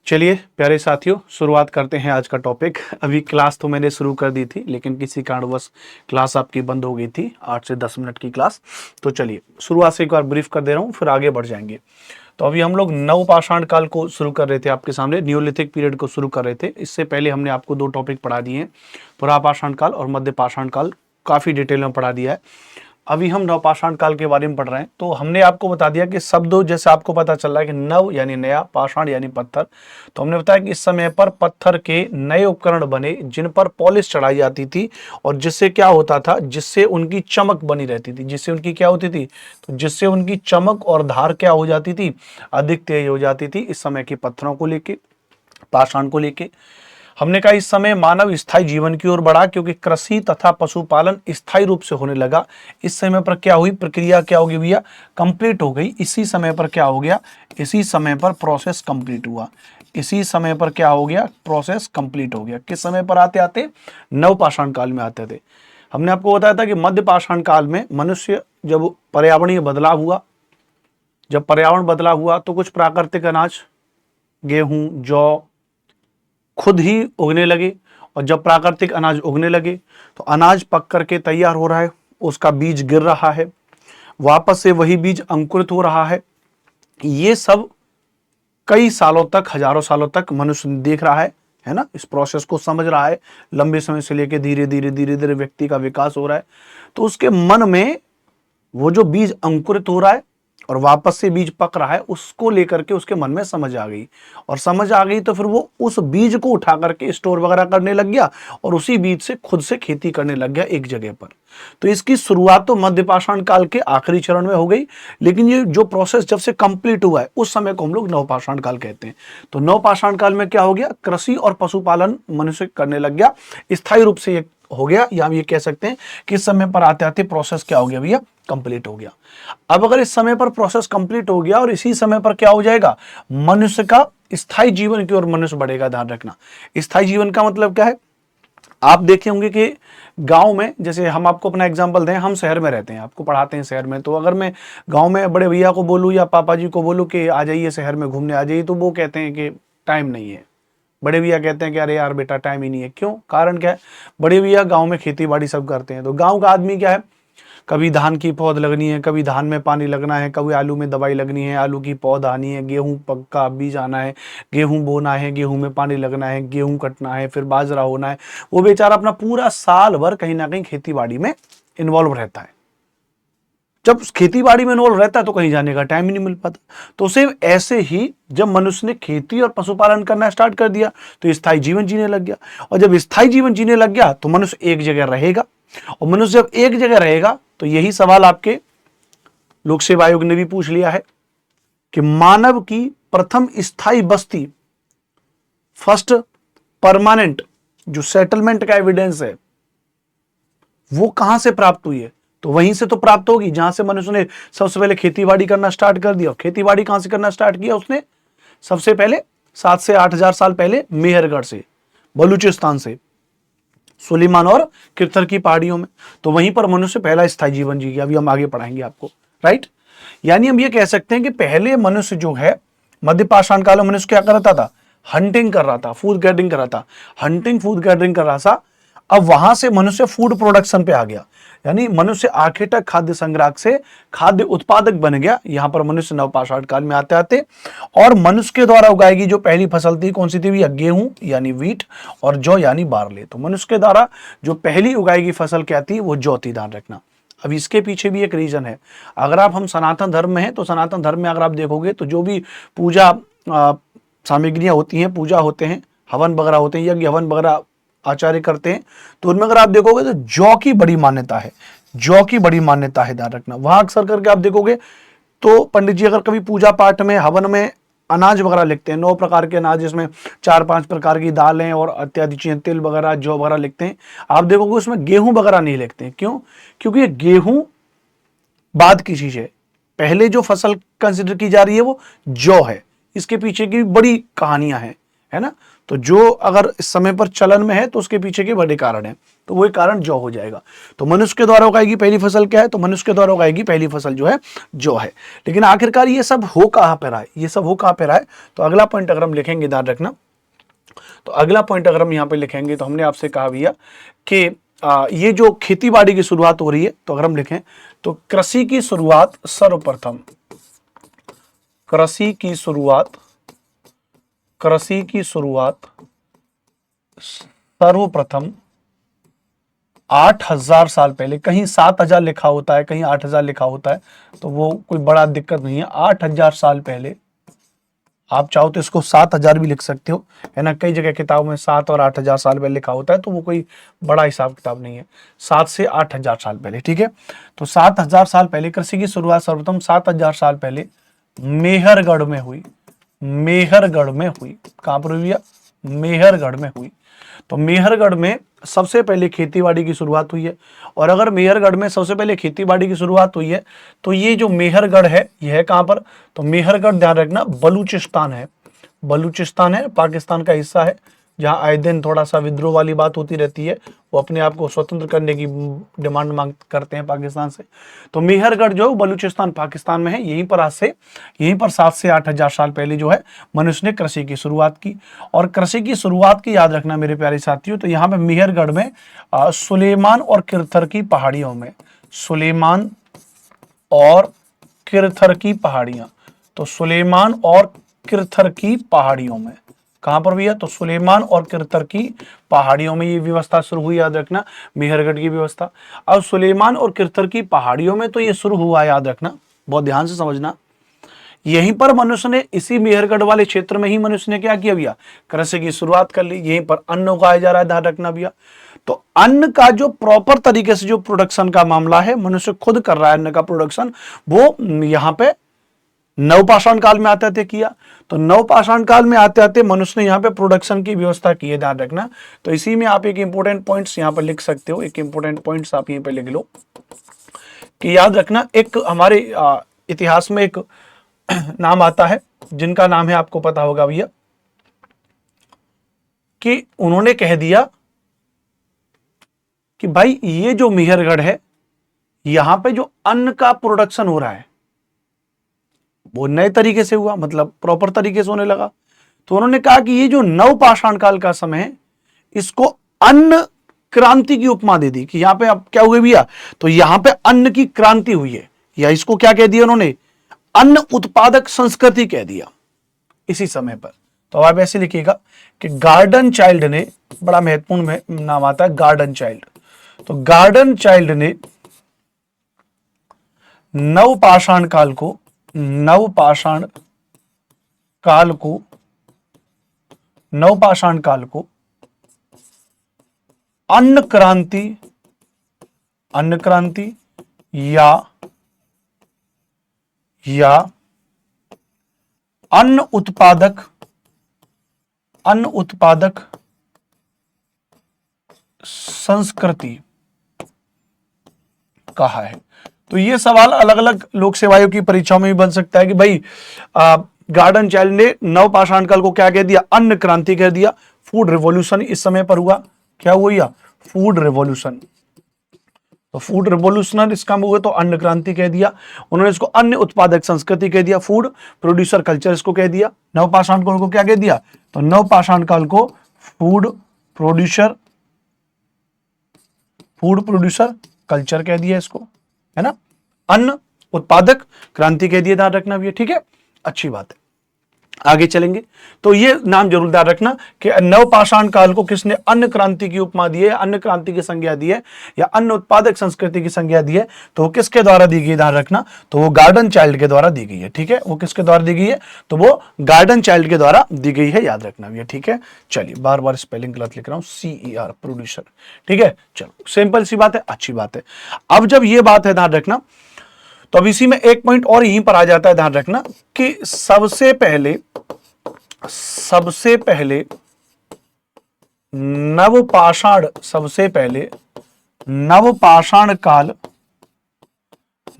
चलिए प्यारे साथियों, शुरुआत करते हैं आज का टॉपिक। अभी क्लास तो मैंने शुरू कर दी थी, लेकिन किसी कारणवश क्लास आपकी बंद हो गई थी, 8 से 10 मिनट की क्लास। तो चलिए शुरुआत से एक बार ब्रीफ कर दे रहा हूँ, फिर आगे बढ़ जाएंगे। तो अभी हम लोग नवपाषाण काल को शुरू कर रहे थे, आपके सामने न्यूलिथिक पीरियड को शुरू कर रहे थे। इससे पहले हमने आपको 2 टॉपिक पढ़ा दिए हैं, पुरापाषाण काल और मध्यपाषाण काल, काफ़ी डिटेल में पढ़ा दिया है। अभी हम नवपाषाण काल के बारे में पढ़ रहे हैं। तो हमने आपको बता दिया कि शब्दों, जैसे आपको पता चल रहा है कि नव यानी नया, पाषाण यानी पत्थर। तो हमने बताया कि इस समय पर पत्थर के नए उपकरण बने जिन पर पॉलिश चढ़ाई जाती थी, और जिससे क्या होता था, जिससे उनकी चमक बनी रहती थी। जिससे उनकी क्या होती थी, तो जिससे उनकी चमक और धार क्या हो जाती थी, अधिक तेज हो जाती थी। इस समय के पत्थरों को लेके, पाषाण को लेके हमने कहा इस समय मानव स्थायी जीवन की ओर बढ़ा, क्योंकि कृषि तथा पशुपालन स्थायी रूप से होने लगा। इस समय पर क्या हुई, प्रक्रिया क्या होगी भैया, कंप्लीट हो गई। इसी समय पर क्या हो गया, इसी समय पर प्रोसेस कंप्लीट हुआ। इसी समय पर क्या हो गया, प्रोसेस कंप्लीट हो गया। किस समय पर आते आते, नवपाषाण काल में आते थे। हमने आपको बताया था कि मध्य पाषाण काल में मनुष्य, जब पर्यावरणीय बदलाव हुआ, जब पर्यावरण बदलाव हुआ तो कुछ प्राकृतिक अनाज, गेहूं, जौ खुद ही उगने लगे। और जब प्राकृतिक अनाज उगने लगे तो अनाज पक करके तैयार हो रहा है, उसका बीज गिर रहा है, वापस से वही बीज अंकुरित हो रहा है। ये सब कई सालों तक, हजारों सालों तक मनुष्य देख रहा है ना, इस प्रोसेस को समझ रहा है। लंबे समय से लेकर धीरे धीरे व्यक्ति का विकास हो रहा है। तो उसके मन में वो जो बीज अंकुरित हो रहा है और वापस से बीज पक रहा है, उसको लेकर के उसके मन में समझ आ गई। और समझ आ गई तो फिर वो उस बीज को उठा करके स्टोर वगैरह करने लग गया, और उसी बीज से खुद से खेती करने लग गया एक जगह पर। तो इसकी शुरुआत तो मध्य पाषाण काल के आखिरी चरण में हो गई, लेकिन ये जो प्रोसेस जब से कंप्लीट हुआ है, उस समय को हम लोग नवपाषाण काल कहते हैं। तो नवपाषाण काल में क्या हो गया, कृषि और पशुपालन मनुष्य करने लग गया, स्थायी रूप से ये हो गया। या हम ये कह सकते हैं कि इस समय पर आते आते प्रोसेस क्या हो गया भैया, कंप्लीट हो गया। अब अगर इस समय पर प्रोसेस कंप्लीट हो गया और इसी समय पर क्या हो जाएगा, मनुष्य का स्थायी जीवन की ओर मनुष्य बढ़ेगा। ध्यान रखना, स्थायी जीवन का मतलब क्या है। आप देखे होंगे कि गांव में, जैसे हम आपको अपना एग्जांपल दें, हम शहर में रहते हैं, आपको पढ़ाते हैं शहर में। तो अगर मैं गांव में बड़े भैया को बोलूं या पापा जी को बोलूं कि आ जाइए शहर में घूमने आ जाइए, तो वो कहते हैं कि टाइम नहीं है। बड़े भैया कहते हैं कि अरे यार बेटा टाइम ही नहीं है। क्यों, कारण क्या है, बड़े भैया गांव में खेती बाड़ी सब करते हैं। तो गांव का आदमी क्या है, कभी धान की पौध लगनी है, कभी धान में पानी लगना है, कभी आलू में दवाई लगनी है, आलू की पौध आनी है, गेहूं पक्का बीज आना है, गेहूं बोना है, गेहूं में पानी लगना है, गेहूं कटना है, फिर बाजरा होना है। वो बेचारा अपना पूरा साल भर कहीं ना कहीं खेती बाड़ी में इन्वॉल्व रहता है। जब खेती बाड़ी में इन्वॉल्व रहता है तो कहीं जाने का टाइम ही नहीं मिल पाता। तो सेम ऐसे ही जब मनुष्य ने खेती और पशुपालन करना स्टार्ट कर दिया तो स्थायी जीवन जीने लग गया। और जब स्थायी जीवन जीने लग गया तो मनुष्य एक जगह रहेगा। और मनुष्य जब एक जगह रहेगा तो यही सवाल आपके लोक सेवा आयोग ने भी पूछ लिया है कि मानव की प्रथम स्थायी बस्ती, फर्स्ट परमानेंट जो सेटलमेंट का एविडेंस है, वो कहां से प्राप्त हुई है। तो वहीं से तो प्राप्त होगी जहां से मनुष्य ने सबसे पहले खेतीबाड़ी करना स्टार्ट कर दिया। खेतीबाड़ी कहां से करना स्टार्ट किया उसने, सबसे पहले 7 से 8,000 साल पहले मेहरगढ़ से, बलूचिस्तान से, सुलेमान और किरथर की पहाड़ियों में। तो वहीं पर मनुष्य पहला स्थायी जीवन जी गया। अभी हम आगे पढ़ाएंगे आपको, राइट। यानी हम ये कह सकते हैं कि पहले मनुष्य जो है, मध्य पाषाण काल में मनुष्य क्या करता था, हंटिंग कर रहा था, फूड गैदरिंग कर रहा था, हंटिंग फूड गैदरिंग कर रहा था। अब वहां से मनुष्य फूड प्रोडक्शन पे आ गया, यानी मनुष्य आखिर तक खाद्य संग्राहक से खाद्य उत्पादक बन गया। यहां पर मनुष्य नवपाषाण काल में आते आते, और मनुष्य के द्वारा उगाएगी जो पहली फसल थी, कौन सी थी भैया, गेहूं यानी वीट, और जौ यानी बार्ले। तो मनुष्य के द्वारा जो पहली उगाएगी फसल क्या थी, वो जौ थी। ध्यान रखना। अब इसके पीछे भी एक रीजन है। अगर आप, हम सनातन धर्म में हैं, तो सनातन धर्म में अगर आप देखोगे तो जो भी पूजा सामग्रियां होती हैं, पूजा होते हैं, हवन वगैरह होते हैं, यज्ञ हवन वगैरह आचार्य करते हैं, तो उनमें अगर आप देखोगे तो जौ की बड़ी मान्यता है। जौ की बड़ी मान्यता है, ध्यान रखना। वहां अक्सर करके आप देखोगे तो पंडित जी अगर कभी पूजा पाठ में, हवन में अनाज वगैरह लिखते हैं, 9 प्रकार के अनाज, जिसमें 4-5 प्रकार की दालें और इत्यादि चीजें, तिल वगैरह, जौ वगैरह लिखते हैं। आप देखोगे उसमें गेहूं वगैरह नहीं लिखते हैं। क्यों, क्योंकि गेहूं बाद की चीज है। पहले जो फसल कंसिडर की जा रही है वो जौ है। इसके पीछे की बड़ी कहानियां हैं, है ना। तो जो अगर इस समय पर चलन में है तो उसके पीछे के बड़े कारण है, तो वही कारण जौ हो जाएगा। तो मनुष्य के द्वारा उगाएगी पहली फसल क्या है, तो मनुष्य के द्वारा उगाएगी पहली फसल जो है जौ है। लेकिन आखिरकार ये सब हो कहां पर रहा है, ये सब हो कहां पर रहा है, तो अगला पॉइंट अगर हम लिखेंगे, ध्यान रखना, तो अगला पॉइंट अगर हम यहाँ पे लिखेंगे तो हमने आपसे कहा भैया कि ये जो खेती बाड़ी की शुरुआत हो रही है, तो अगर हम लिखें तो कृषि की शुरुआत सर्वप्रथम, कृषि की शुरुआत सर्वप्रथम 8000 साल पहले, कहीं 7000 लिखा होता है, कहीं 8000 लिखा होता है, तो वो कोई बड़ा दिक्कत नहीं है। 8000 साल पहले, आप चाहो तो इसको 7000 भी लिख सकते हो, है ना। कई जगह किताबों में 7 और 8000 साल पहले लिखा होता है, तो वो कोई बड़ा हिसाब किताब नहीं है। 7 से 8000 साल पहले, ठीक है। तो 7000 साल पहले कृषि की शुरुआत सर्वप्रथम 7000 साल पहले मेहरगढ़ में हुई। मेहरगढ़ में हुई, कहां पर हुई? मेहरगढ़ में हुई। तो मेहरगढ़ में सबसे पहले खेतीबाड़ी की शुरुआत हुई है। और अगर मेहरगढ़ में सबसे पहले खेतीबाड़ी की शुरुआत हुई है, तो ये जो मेहरगढ़ है, यह है कहां पर? तो मेहरगढ़, ध्यान रखना, बलूचिस्तान है। बलूचिस्तान है, पाकिस्तान का हिस्सा है, जहां आए दिन थोड़ा सा विद्रोह वाली बात होती रहती है। वो अपने आप को स्वतंत्र करने की डिमांड मांग करते हैं पाकिस्तान से। तो मेहरगढ़ जो है बलूचिस्तान पाकिस्तान में है। यहीं पर 7 से 8000 साल पहले जो है मनुष्य ने कृषि की शुरुआत की। और कृषि की शुरुआत की याद रखना मेरे प्यारे साथियों, तो यहाँ पे मेहरगढ़ में सुलेमान और किरथर की पहाड़ियों में, सुलेमान और किरथर की पहाड़ियां, तो सुलेमान और किरथर की पहाड़ियों में, कहां पर भैया? तो सुलेमान और किरथर की पहाड़ियों में ये व्यवस्था शुरू हुई, याद रखना, मेहरगढ़ की व्यवस्था। अब सुलेमान और किरथर की पहाड़ियों में तो ये शुरू हुआ, याद रखना, बहुत ध्यान से समझना। यहीं पर मनुष्य ने, इसी मेहरगढ़ वाले क्षेत्र में ही मनुष्य ने क्या किया भैया? कृषि की शुरुआत कर ली। यहीं पर अन्न उगाया जा रहा है, ध्यान रखना भैया। तो अन्न का जो प्रॉपर तरीके से जो प्रोडक्शन का मामला है, मनुष्य खुद कर रहा है अन्न का प्रोडक्शन, वो यहाँ पे नवपाषाण काल में आते आते किया। तो नवपाषाण काल में आते आते मनुष्य ने यहाँ पे प्रोडक्शन की व्यवस्था की है, ध्यान रखना। तो इसी में आप एक इंपॉर्टेंट पॉइंट्स यहाँ पर लिख सकते हो, एक इंपॉर्टेंट पॉइंट्स आप यहीं पे लिख लो कि याद रखना, एक हमारे इतिहास में एक नाम आता है, जिनका नाम है, आपको पता होगा भैया, कि उन्होंने कह दिया कि भाई ये जो मेहरगढ़ है, यहां पे जो अन्न का प्रोडक्शन हो रहा है वो नए तरीके से हुआ, मतलब प्रॉपर तरीके से होने लगा। तो उन्होंने कहा कि ये जो नवपाषाण काल का समय है, इसको अन्न क्रांति की उपमा दे दी, कि यहां पे अब क्या हुए भैया? तो यहां पे अन्न की क्रांति हुई है, या इसको क्या कह दिया उन्होंने? अन्न उत्पादक संस्कृति कह दिया इसी समय पर। तो आप ऐसे लिखिएगा कि गार्डन चाइल्ड ने, बड़ा महत्वपूर्ण नाम आता है गार्डन चाइल्ड, तो गार्डन चाइल्ड ने नवपाषाण काल को अन्न क्रांति या अन्न उत्पादक संस्कृति कहा है। तो ये सवाल अलग अलग लोक सेवाओं की परीक्षाओं में भी बन सकता है कि भाई गार्डन चाइल्ड ने नवपाषाण काल को क्या कह दिया? अन्न क्रांति कह दिया। फूड रिवॉल्यूशन इस समय पर हुआ, क्या हुआ? Food revolution. तो फूड रिवॉल्यूशनर इसका हुआ, तो अन्न क्रांति कह दिया। उन्होंने इसको अन्न उत्पादक संस्कृति कह दिया, फूड प्रोड्यूसर कल्चर इसको कह दिया। नवपाषाण काल को क्या कह दिया? तो नवपाषाण काल को फूड प्रोड्यूसर कल्चर कह दिया इसको, है ना। अन्न उत्पादक क्रांति कह दिया, ध्यान रखना भी, ठीक है, अच्छी बात है। आगे चलेंगे तो ये नाम जरूर ध्यान रखना कि नवपाषाण काल को किसने अन्न क्रांति की उपमा दी है, अन्न क्रांति की संज्ञा दी है, या अन्न उत्पादक संस्कृति की संज्ञा दी है, तो वो किसके द्वारा दी गई, ध्यान रखना, तो वो गार्डन चाइल्ड के द्वारा दी गई है, ठीक है। वो किसके द्वारा दी गई है? तो वो गार्डन चाइल्ड के द्वारा दी गई है, याद रखना भी, ठीक है। चलिए, बार बार स्पेलिंग गलत लिख रहा हूं, CER प्रोड्यूसर, ठीक है। चलो, सिंपल सी बात है, अच्छी बात है। अब जब ये बात है, ध्यान रखना, तो अब इसी में एक पॉइंट और यहीं पर आ जाता है, ध्यान रखना, कि सबसे पहले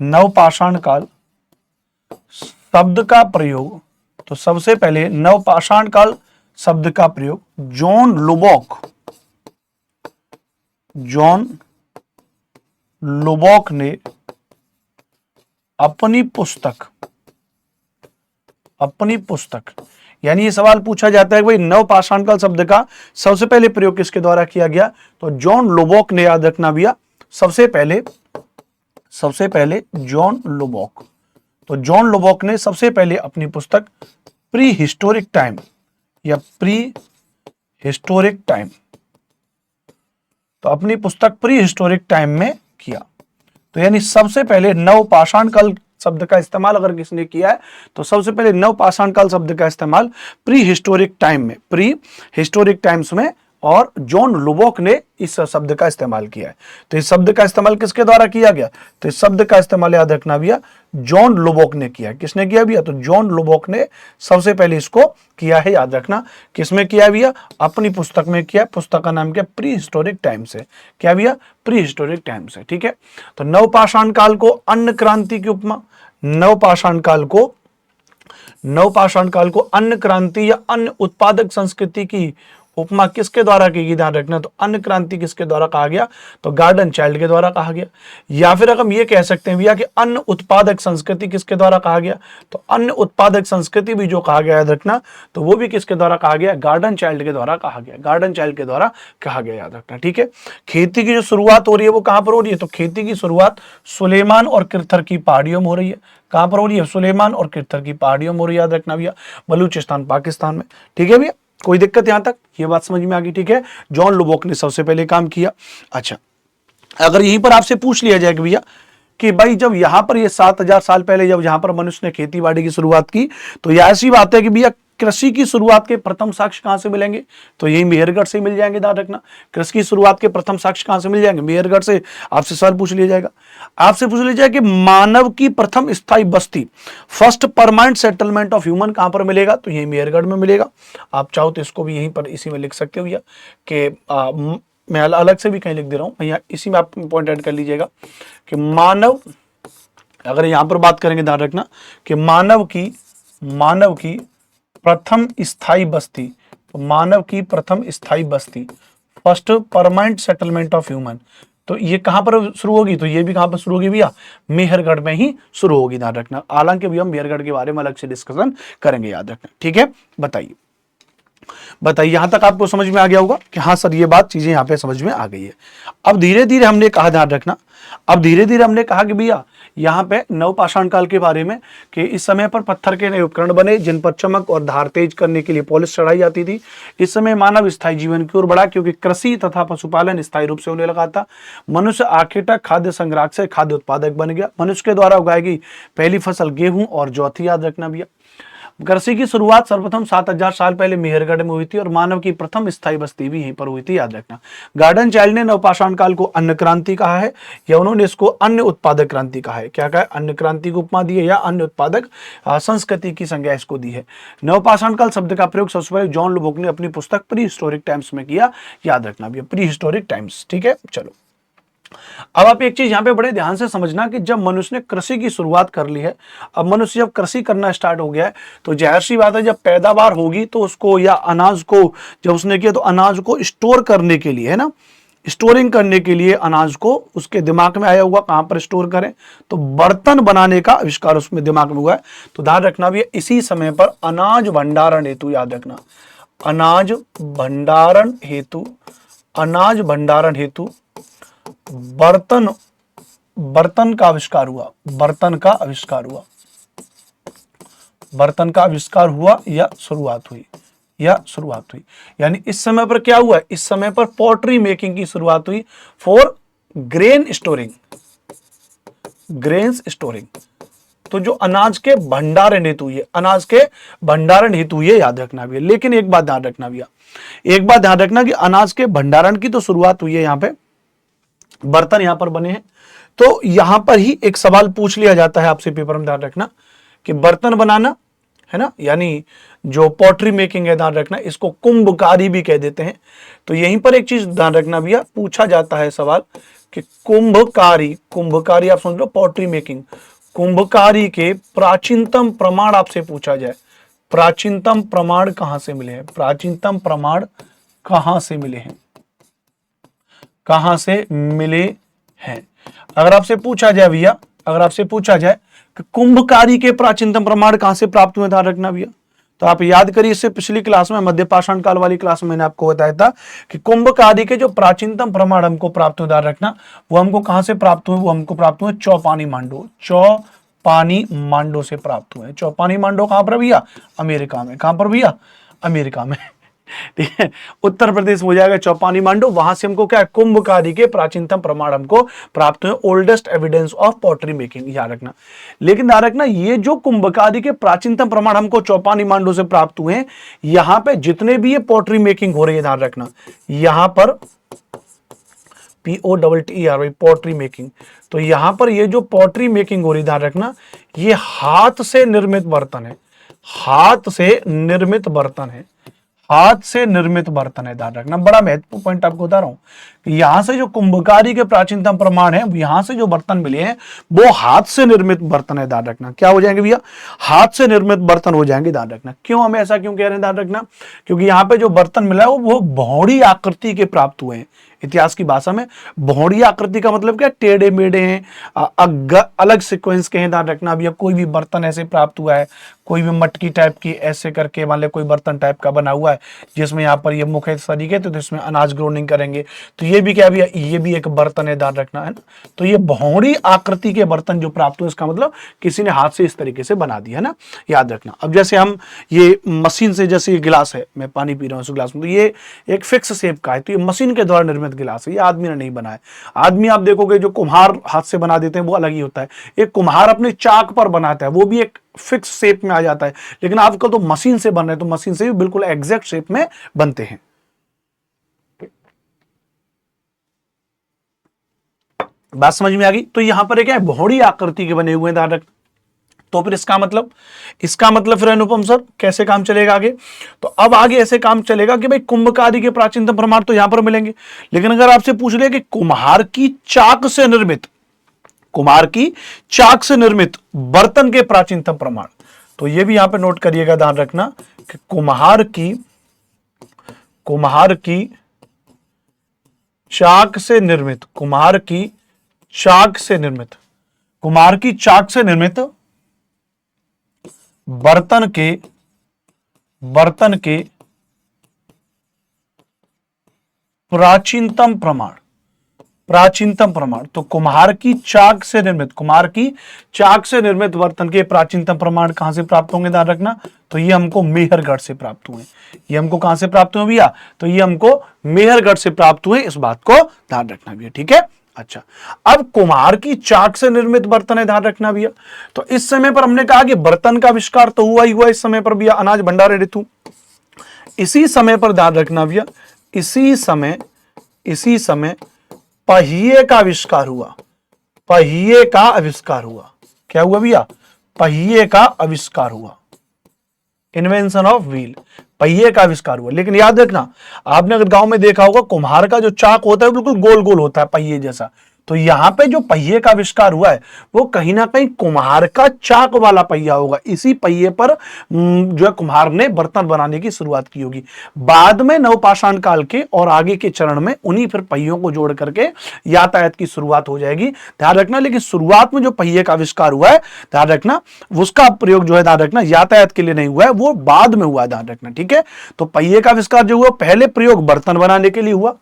नवपाषाण काल शब्द का प्रयोग, तो सबसे पहले नवपाषाण काल शब्द का प्रयोग जॉन लुबॉक ने अपनी पुस्तक, यानी ये सवाल पूछा जाता है कि भाई नवपाषाण काल शब्द का सबसे पहले प्रयोग किसके द्वारा किया गया, तो जॉन लुबॉक ने, याद रखना भैया, सबसे पहले जॉन लुबॉक। तो जॉन लुबॉक ने सबसे पहले अपनी पुस्तक प्री हिस्टोरिक टाइम, तो अपनी पुस्तक प्री हिस्टोरिक टाइम में किया। तो यानी सबसे पहले नवपाषाण काल शब्द का इस्तेमाल अगर किसने किया है, तो सबसे पहले नवपाषाण काल शब्द का इस्तेमाल प्री हिस्टोरिक टाइम्स में, और जॉन लुबॉक ने इस शब्द का इस्तेमाल किया है। तो इस शब्द का इस्तेमाल किसके द्वारा किया गया, तो इस शब्द का इस्तेमाल याद रखना भैया जॉन लुबॉक ने किया। किसने किया भैया, तो जॉन लुबॉक ने सबसे पहले इसको किया है, याद रखना। किसमें किया भैया, अपनी पुस्तक में किया। पुस्तक का नाम क्या, प्री हिस्टोरिक टाइम्स है। क्या भैया, प्री हिस्टोरिक टाइम्स है। ठीक है, तो नवपाषाण काल को अन्न क्रांति की उपमा, नवपाषाण काल को अन्न क्रांति या अन्न उत्पादक संस्कृति की उपमा किसके द्वारा की गई, ध्यान रखना। तो अन्न क्रांति किसके द्वारा कहा गया, तो गार्डन चाइल्ड के द्वारा कहा गया। या फिर हम ये कह सकते हैं भैया कि अन्न उत्पादक संस्कृति किसके द्वारा कहा गया, तो अन्न उत्पादक संस्कृति भी जो कहा गया, याद रखना, तो वो भी किसके द्वारा कहा गया, गार्डन चाइल्ड के द्वारा कहा गया। गार्डन चाइल्ड के द्वारा कहा गया, याद रखना। ठीक है, खेती की जो शुरुआत हो रही है वो कहां पर हो रही है, तो खेती की शुरुआत सुलेमान और किरथर की पहाड़ियों में हो रही है। कहां पर हो रही है, सुलेमान और किरथर की पहाड़ियों में हो रही है, याद रखना भैया, बलूचिस्तान पाकिस्तान में। ठीक है भैया, कोई दिक्कत यहां तक, ये बात समझ में आ गई। ठीक है, जॉन लुबॉक ने सबसे पहले काम किया। अच्छा, अगर यहीं पर आपसे पूछ लिया जाए कि भैया कि भाई जब यहां पर ये 7000 साल पहले जब यहां पर मनुष्य ने खेती बाड़ी की शुरुआत की, तो यह ऐसी बात है कि भैया कृषि की शुरुआत के प्रथम साक्ष्य कहां से मिलेंगे, तो यही मेहरगढ़ से मिल जाएंगे। ध्यान रखना, कृषि की शुरुआत के प्रथम साक्ष्य कहां से मिल जाएंगे, मेहरगढ़ से। आपसे सवाल पूछ लिया जाएगा, आपसे पूछ लिया जाएगा कि मानव की प्रथम स्थायी बस्ती, first permanent settlement of human कहां पर मिलेगा, तो यही मेहरगढ़ में मिलेगा। आप चाहो तो इसको भी यहीं पर इसी में लिख सकते हो भैया कि मैं अलग से भी कहीं लिख दे रहा हूं भैया, इसी में आप पॉइंट ऐड कर लीजिएगा कि मानव, अगर यहां पर बात करेंगे, ध्यान रखना कि मानव की प्रथम स्थायी बस्ती, तो मानव की प्रथम स्थायी बस्ती, first permanent settlement of human, तो ये कहां पर शुरू होगी, तो ये भी कहां पर शुरू होगी भैया, मेहरगढ़ में ही शुरू होगी। ध्यान रखना, हालांकि भी हम मेहरगढ़ के बारे में अलग से डिस्कशन करेंगे, याद रखना। ठीक है, बताइए यहां तक आपको समझ में आ गया होगा कि हाँ सर ये बात चीजें यहां पे समझ में आ गई है। अब धीरे धीरे हमने कहा, ध्यान रखना, अब धीरे धीरे हमने कहा कि भैया यहाँ पे नवपाषाण काल के बारे में कि इस समय पर पत्थर के नए उपकरण बने जिन पर चमक और धार तेज करने के लिए पॉलिश चढ़ाई जाती थी। इस समय मानव स्थायी जीवन की ओर बढ़ा क्योंकि कृषि तथा पशुपालन स्थायी रूप से होने लगा था। मनुष्य आखिरकार खाद्य संग्राहक से खाद्य उत्पादक बन गया। मनुष्य के द्वारा उगाई गई पहली फसल गेहूं और जौ थी, याद रखना भैया। कृषि की शुरुआत सर्वप्रथम 7000 साल पहले मेहरगढ़ में हुई थी और मानव की प्रथम स्थायी बस्ती भी यहीं पर हुई थी, याद रखना। गार्डन चाइल्ड ने नवपाषाण काल को अन्न क्रांति कहा है या उन्होंने इसको अन्न उत्पादक क्रांति कहा है। क्या कहा है, अन्न क्रांति को उपमा दी है या अन्न उत्पादक संस्कृति की संज्ञा इसको दी है। नवपाषाण काल शब्द का प्रयोग सबसे पहले जॉन लुबॉक ने अपनी पुस्तक प्री हिस्टोरिक टाइम्स में किया, याद रखना भैया, प्री हिस्टोरिक टाइम्स। ठीक है, चलो अब आप एक चीज यहां पे बड़े ध्यान से समझना कि जब मनुष्य ने कृषि की शुरुआत कर ली है, अब मनुष्य जब कृषि करना स्टार्ट हो गया है, तो जाहिर सी बात है जब पैदावार होगी तो उसको या अनाज को जब उसने किया तो अनाज को स्टोर करने के लिए, है ना, स्टोरिंग करने के लिए अनाज को उसके दिमाग में आया हुआ कहां पर स्टोर करें, तो बर्तन बनाने का आविष्कार उसमें दिमाग में हुआ है। तो ध्यान रखना भी इसी समय पर अनाज भंडारण हेतु, याद रखना, अनाज भंडारण हेतु बर्तन का आविष्कार हुआ, बर्तन का आविष्कार हुआ या शुरुआत हुई, यानी इस समय पर क्या हुआ, इस समय पर पोट्री मेकिंग की शुरुआत हुई फॉर ग्रेन स्टोरिंग। तो जो अनाज के भंडारण हेतु ये याद रखना भैया। लेकिन एक बात ध्यान रखना कि अनाज के भंडारण की तो शुरुआत हुई है, यहां पे बर्तन यहां पर बने हैं, तो यहां पर ही एक सवाल पूछ लिया जाता है आपसे पेपर में, ध्यान रखना कि बर्तन बनाना, है ना, यानी जो पॉटरी मेकिंग है, ध्यान रखना इसको कुंभकारी भी कह देते हैं। तो यहीं पर एक चीज ध्यान रखना भैया, पूछा जाता है सवाल कि कुंभकारी आप समझ लो, पॉटरी मेकिंग, कुंभकारी के प्राचीनतम प्रमाण आपसे पूछा जाए, प्राचीनतम प्रमाण कहां से मिले हैं? प्राचीनतम प्रमाण कहां से मिले हैं? कहां से मिले हैं? अगर आपसे पूछा जाए भैया, अगर आपसे पूछा जाए कि कुंभकारी के प्राचीनतम प्रमाण कहां से प्राप्त हुए, ध्यान रखना भैया। तो आप याद करिए, इससे पिछली क्लास में, मध्य पाषाण काल वाली क्लास में मैंने आपको बताया था कि कुंभकारी के जो प्राचीनतम प्रमाण हमको प्राप्त हुए, ध्यान रखना, वो हमको कहां से प्राप्त हुए? वो हमको प्राप्त हुए चौपानी मांडो, चौपानी मांडो से प्राप्त हुए। चौपानी मांडो कहां पर भैया? अमेरिका में। कहां पर भैया? अमेरिका में। ठीक है, उत्तर प्रदेश में हो जाएगा चौपानी मांडो। वहां से हमको क्या है? कुंभकारी के प्राचीनतम प्रमाण हमको प्राप्त हुए, oldest evidence of pottery making, याद रखना। लेकिन याद रखना, ये जो कुंभकारी के प्राचीनतम प्रमाण हमको चौपानी मांडो से प्राप्त हुए हैं, यहां पे जितने भी ये पॉटरी मेकिंग हो रही है, ध्यान रखना, यहां पर POTTERY पॉटरी मेकिंग, तो यहां पर ये जो पॉटरी मेकिंग हो रही, ध्यान रखना, ये हाथ से निर्मित बर्तन है, हाथ से निर्मित बर्तन है, हाथ से निर्मित बर्तन है, ध्यान रखना। बड़ा महत्वपूर्ण पॉइंट आपको बता रहा हूं कि यहां से जो कुंभकारी के प्राचीनतम प्रमाण है, यहां से जो बर्तन मिले हैं वो हाथ से निर्मित बर्तन है, ध्यान रखना। क्या हो जाएंगे भैया? हाथ से निर्मित बर्तन हो जाएंगे, ध्यान रखना। क्यों हम ऐसा क्यों कह रहे हैं, ध्यान रखना? क्योंकि यहां पे जो बर्तन मिला है वो भौड़ी आकृति के प्राप्त हुए हैं। इतिहास की भाषा में भौड़ी आकृति का मतलब क्या? टेढ़े मेढ़े हैं, अलग सीक्वेंस के हैं, ध्यान रखना भैया। कोई भी बर्तन ऐसे प्राप्त हुआ है, कोई भी मटकी टाइप की ऐसे करके, मान ले कोई बर्तन टाइप का बना हुआ है जिसमें यहाँ पर ये मुख है तरीके, तो इसमें अनाज ग्रोनिंग करेंगे, तो ये भी क्या भैया? ये भी एक बर्तन है, ध्यान रखना, है ना। तो ये भौड़ी आकृति के बर्तन जो प्राप्त हुए, इसका मतलब किसी ने हाथ से इस तरीके से बना दिया, है ना, याद रखना। अब जैसे हम ये मशीन से, जैसे ये गिलास है, मैं पानी पी रहा हूँ इस गिलास में, तो ये एक फिक्स शेप का है, तो ये मशीन के द्वारा निर्मित गिलास है, ये आदमी ने नहीं बनाया। आदमी आप देखोगे जो कुम्हार हाथ से बना देते हैं वो अलग ही होता है, एक कुम्हार अपने चाक पर बनाता है, वो भी एक फिक्स शेप में आ जाता है। लेकिन आजकल तो मशीन से बन रहे हैं, तो मशीन से भी बिल्कुल एग्जैक्ट शेप में बनते हैं। बात समझ में आ गई? तो यहां पर क्या है? भौड़ी आकृति के बने हुए हैं, ध्यान रखना। तो फिर इसका मतलब फिर अनुपम सर कैसे काम चलेगा आगे? तो अब आगे ऐसे काम चलेगा कि भाई कुंभकारी के प्राचीनतम प्रमाण तो यहां पर मिलेंगे, लेकिन अगर आपसे पूछ ले कि कुम्हार की चाक से निर्मित, कुम्हार की चाक से निर्मित बर्तन के प्राचीनतम प्रमाण, तो ये भी यहां पे नोट करिएगा, ध्यान रखना कि कुम्हार की चाक से निर्मित, कुम्हार की चाक से निर्मित, कुम्हार की चाक से निर्मित बर्तन के प्राचीनतम प्रमाण, प्राचीनतम प्रमाण, तो कुम्हार की चाक से निर्मित, कुम्हार की चाक से निर्मित बर्तन के प्राचीनतम प्रमाण कहां से प्राप्त होंगे, ध्यान रखना? तो ये हमको मेहरगढ़ से प्राप्त हुए। ये हमको कहां से प्राप्त हुए भैया? तो ये हमको मेहरगढ़ से प्राप्त हुए, इस बात को ध्यान रखना भैया, ठीक है। अच्छा, अब कुम्हार की चाक से निर्मित बर्तन है, ध्यान रखना भैया। तो इस समय पर हमने कहा कि बर्तन का आविष्कार तो हुआ ही हुआ, इस समय पर भैया अनाज भंडार ऋतु, इसी समय पर ध्यान रखना भैया, इसी समय पहिए का आविष्कार हुआ, पहिए का आविष्कार हुआ। क्या हुआ भैया? पहिए का आविष्कार हुआ, इन्वेंशन ऑफ व्हील, पहिए का आविष्कार हुआ। लेकिन याद रखना, आपने अगर गांव में देखा होगा, कुम्हार का जो चाक होता है बिल्कुल गोल गोल होता है, पहिए जैसा। तो यहां पे जो पहिए का आविष्कार हुआ है वो कहीं ना कहीं कुम्हार का चाक वाला पहिया होगा। इसी पहिए पर जो है कुम्हार ने बर्तन बनाने की शुरुआत की होगी। बाद में नवपाषाण काल के और आगे के चरण में उन्हीं फिर पहियों को जोड़ करके यातायात की शुरुआत हो जाएगी, ध्यान रखना। लेकिन शुरुआत में जो पहिए का आविष्कार हुआ है, ध्यान रखना, उसका प्रयोग जो है, ध्यान रखना, यातायात के लिए नहीं हुआ है, वो बाद में हुआ है, ध्यान रखना, ठीक है। तो पहिए का आविष्कार जो हुआ, पहले प्रयोग बर्तन बनाने के लिए हुआ।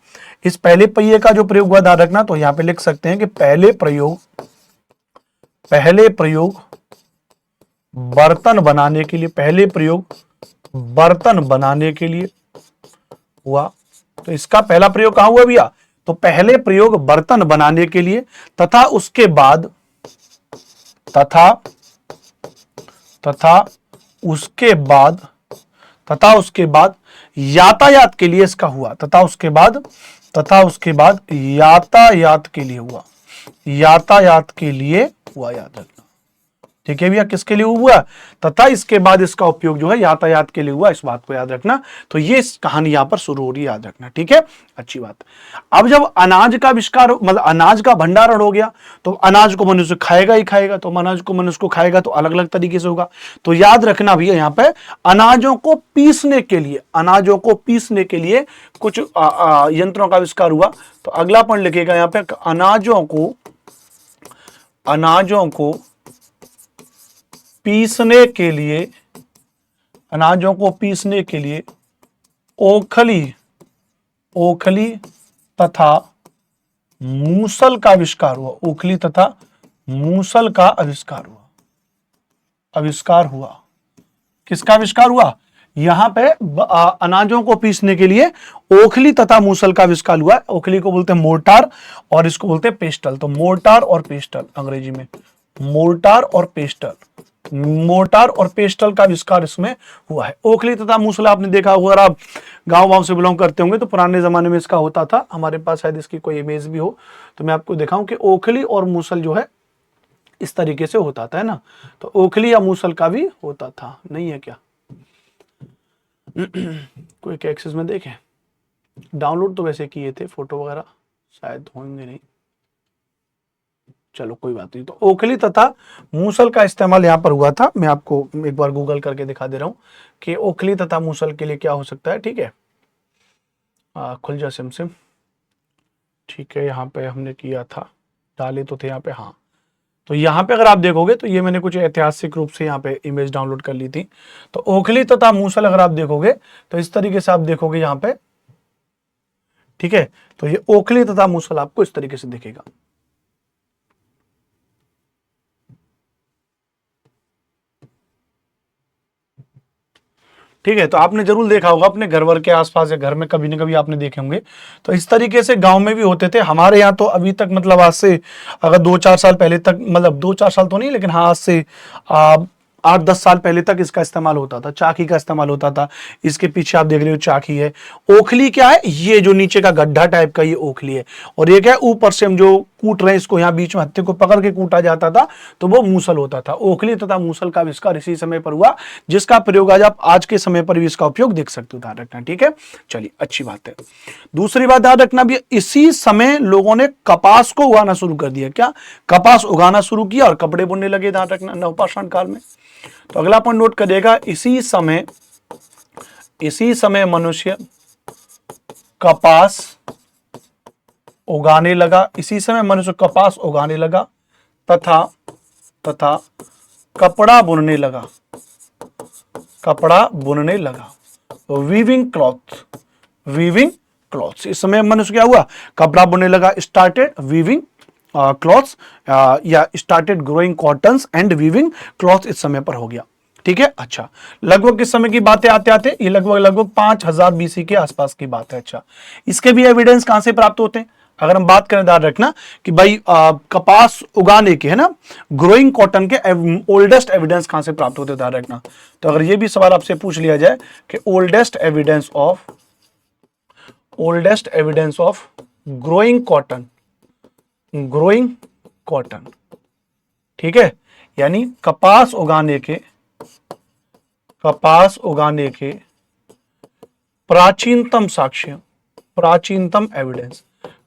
इस पहले पहिए का जो प्रयोग हुआ, ध्यान रखना, तो यहां पे लिख सकते हैं कि पहले प्रयोग बर्तन बनाने के लिए, पहले प्रयोग बर्तन बनाने के लिए हुआ। तो इसका पहला प्रयोग कहां हुआ भैया? तो पहले प्रयोग बर्तन बनाने के लिए, तथा उसके बाद यातायात के लिए इसका हुआ, तथा उसके बाद यातायात के लिए हुआ, यातायात के लिए हुआ, याद रखना, ठीक है भैया, किसके लिए हुआ, तथा इसके बाद इसका उपयोग जो है यातायात के लिए हुआ, इस बात को याद रखना। तो ये कहानी यहां पर शुरू हो रही है, याद रखना, ठीक है, अच्छी बात। अब जब अनाज का आविष्कार, मतलब अनाज का भंडारण हो गया, तो अनाज को मनुष्य खाएगा ही खाएगा, तो अनाज को मनुष्य को खाएगा तो अलग अलग तरीके से होगा। तो याद रखना भैया, यहां पे अनाजों को पीसने के लिए, अनाजों को पीसने के लिए कुछ यंत्रों का आविष्कार हुआ। तो अगला पॉइंट लिखेगा यहां पे, अनाजों को पीसने के लिए, अनाजों को पीसने के लिए ओखली तथा मूसल का आविष्कार हुआ। ओखली तथा मूसल का आविष्कार हुआ। किसका आविष्कार हुआ, यहां पे अनाजों को पीसने के लिए ओखली तथा मूसल का आविष्कार हुआ। ओखली को बोलते हैं मोर्टार और इसको बोलते हैं पेस्टल। तो मोर्टार और पेस्टल, अंग्रेजी में मोर्टार और पेस्टल का आविष्कार इसमें हुआ है। ओखली तथा मूसल आपने देखा होगा, अगर आप गांव से बिलोंग करते होंगे तो पुराने जमाने में इसका होता था। हमारे पास शायद इसकी कोई इमेज भी हो तो मैं आपको दिखाऊं कि ओखली और मूसल जो है इस तरीके से होता था, है ना। तो ओखली या मूसल का भी होता था, नहीं है क्या? क्विक एक्सेस में देखें, डाउनलोड तो वैसे किए थे, फोटो वगैरह शायद होंगे नहीं, चलो कोई बात नहीं। तो ओखली तथा मूसल का इस्तेमाल यहां पर हुआ था। मैं आपको एक बार गूगल करके दिखा दे रहा हूं कि ओखली तथा मूसल के लिए क्या हो सकता है, ठीक है। खुल जा सिम, ठीक है, यहाँ पे हमने किया था, डाले तो थे यहाँ पे, हाँ। तो यहाँ पे अगर आप देखोगे तो ये मैंने कुछ ऐतिहासिक रूप से यहाँ पे इमेज डाउनलोड कर ली थी। तो ओखली तथा मूसल अगर आप देखोगे तो इस तरीके से आप देखोगे यहाँ पे, ठीक है। तो ये ओखली तथा मूसल आपको इस तरीके से दिखेगा। ठीक है, तो आपने जरूर देखा होगा अपने घर वर के आसपास या घर में कभी ना कभी आपने देखे होंगे। तो इस तरीके से गांव में भी होते थे। हमारे यहाँ तो अभी तक, मतलब आज से अगर 2-4 साल पहले तक, मतलब 2-4 साल तो नहीं, लेकिन हाँ आज से 8-10 साल पहले तक इसका इस्तेमाल होता था, चाकी का इस्तेमाल होता था। इसके पीछे आप देख रहे हो चाकी है। ओखली क्या है, ये जो नीचे का गड्ढा टाइप का ये ओखली है, और ये क्या है, ऊपर से हम जो कूट रहे हैं इसको, यहाँ बीच में हत्थे को पकड़ के कूटा जाता था, तो वो मूसल होता था। ओखली तथा मूसल का आविष्कार इसी समय पर हुआ, जिसका प्रयोग आज आप आज के समय पर भी इसका उपयोग देख सकते हो, ध्यान रखना, ठीक है। चलिए, अच्छी बात है। दूसरी बात ध्यान रखना भी, इसी समय लोगों ने कपास को उगाना शुरू कर दिया। क्या, कपास उगाना शुरू किया और कपड़े बुनने लगे, ध्यान रखना, नवपाषाण काल में। तो अगला पॉइंट नोट करिएगा, इसी समय मनुष्य कपास उगाने लगा। इसी समय मनुष्य कपास उगाने लगा तथा कपड़ा बुनने लगा। वीविंग क्लॉथ्स, इस समय मनुष्य क्या हुआ, कपड़ा बुनने लगा, स्टार्टेड वीविंग क्लॉथ्स, या started growing cottons and weaving clothes, इस समय पर हो गया, ठीक है। अच्छा, लगभग किस समय की बातें आते ये लगभग 5000 बीसी के आसपास की बात है। अच्छा, इसके भी एविडेंस कहां से प्राप्त होते हैं, अगर हम बात करें, ध्यान रखना कि भाई कपास उगाने के, है ना, ग्रोइंग कॉटन के ओल्डेस्ट एविडेंस कहां से प्राप्त होते हैं, ध्यान रखना। तो अगर ये भी सवाल आपसे पूछ लिया जाए कि oldest evidence of growing cotton, ठीक है, यानी कपास उगाने के प्राचीनतम एविडेंस,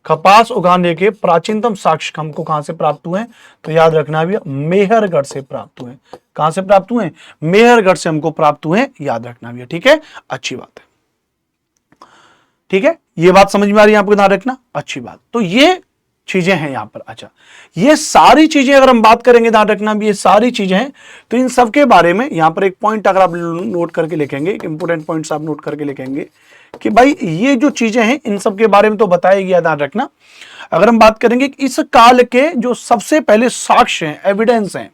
कपास उगाने के प्राचीनतम साक्ष्य हमको कहां से प्राप्त हुए, तो याद रखना भी, मेहरगढ़ से प्राप्त हुए। कहां से प्राप्त हुए, मेहरगढ़ से हमको प्राप्त हुए, याद रखना भी, ठीक है, अच्छी बात है, ठीक है। ये बात समझ में आ रही है आपको, ध्यान रखना, अच्छी बात। तो ये चीजें हैं यहां पर। अच्छा, ये सारी चीजें अगर हम बात करेंगे, ध्यान रखना भी, ये सारी चीजें हैं, तो इन सब के बारे में यहां पर एक पॉइंट अगर आप नोट करके लिखेंगे, इंपोर्टेंट पॉइंट्स आप नोट करके लिखेंगे कि भाई ये जो चीजें हैं इन सब के बारे में तो बताया गया, ध्यान रखना। अगर हम बात करेंगे कि इस काल के जो सबसे पहले साक्ष्य हैं, एविडेंस हैं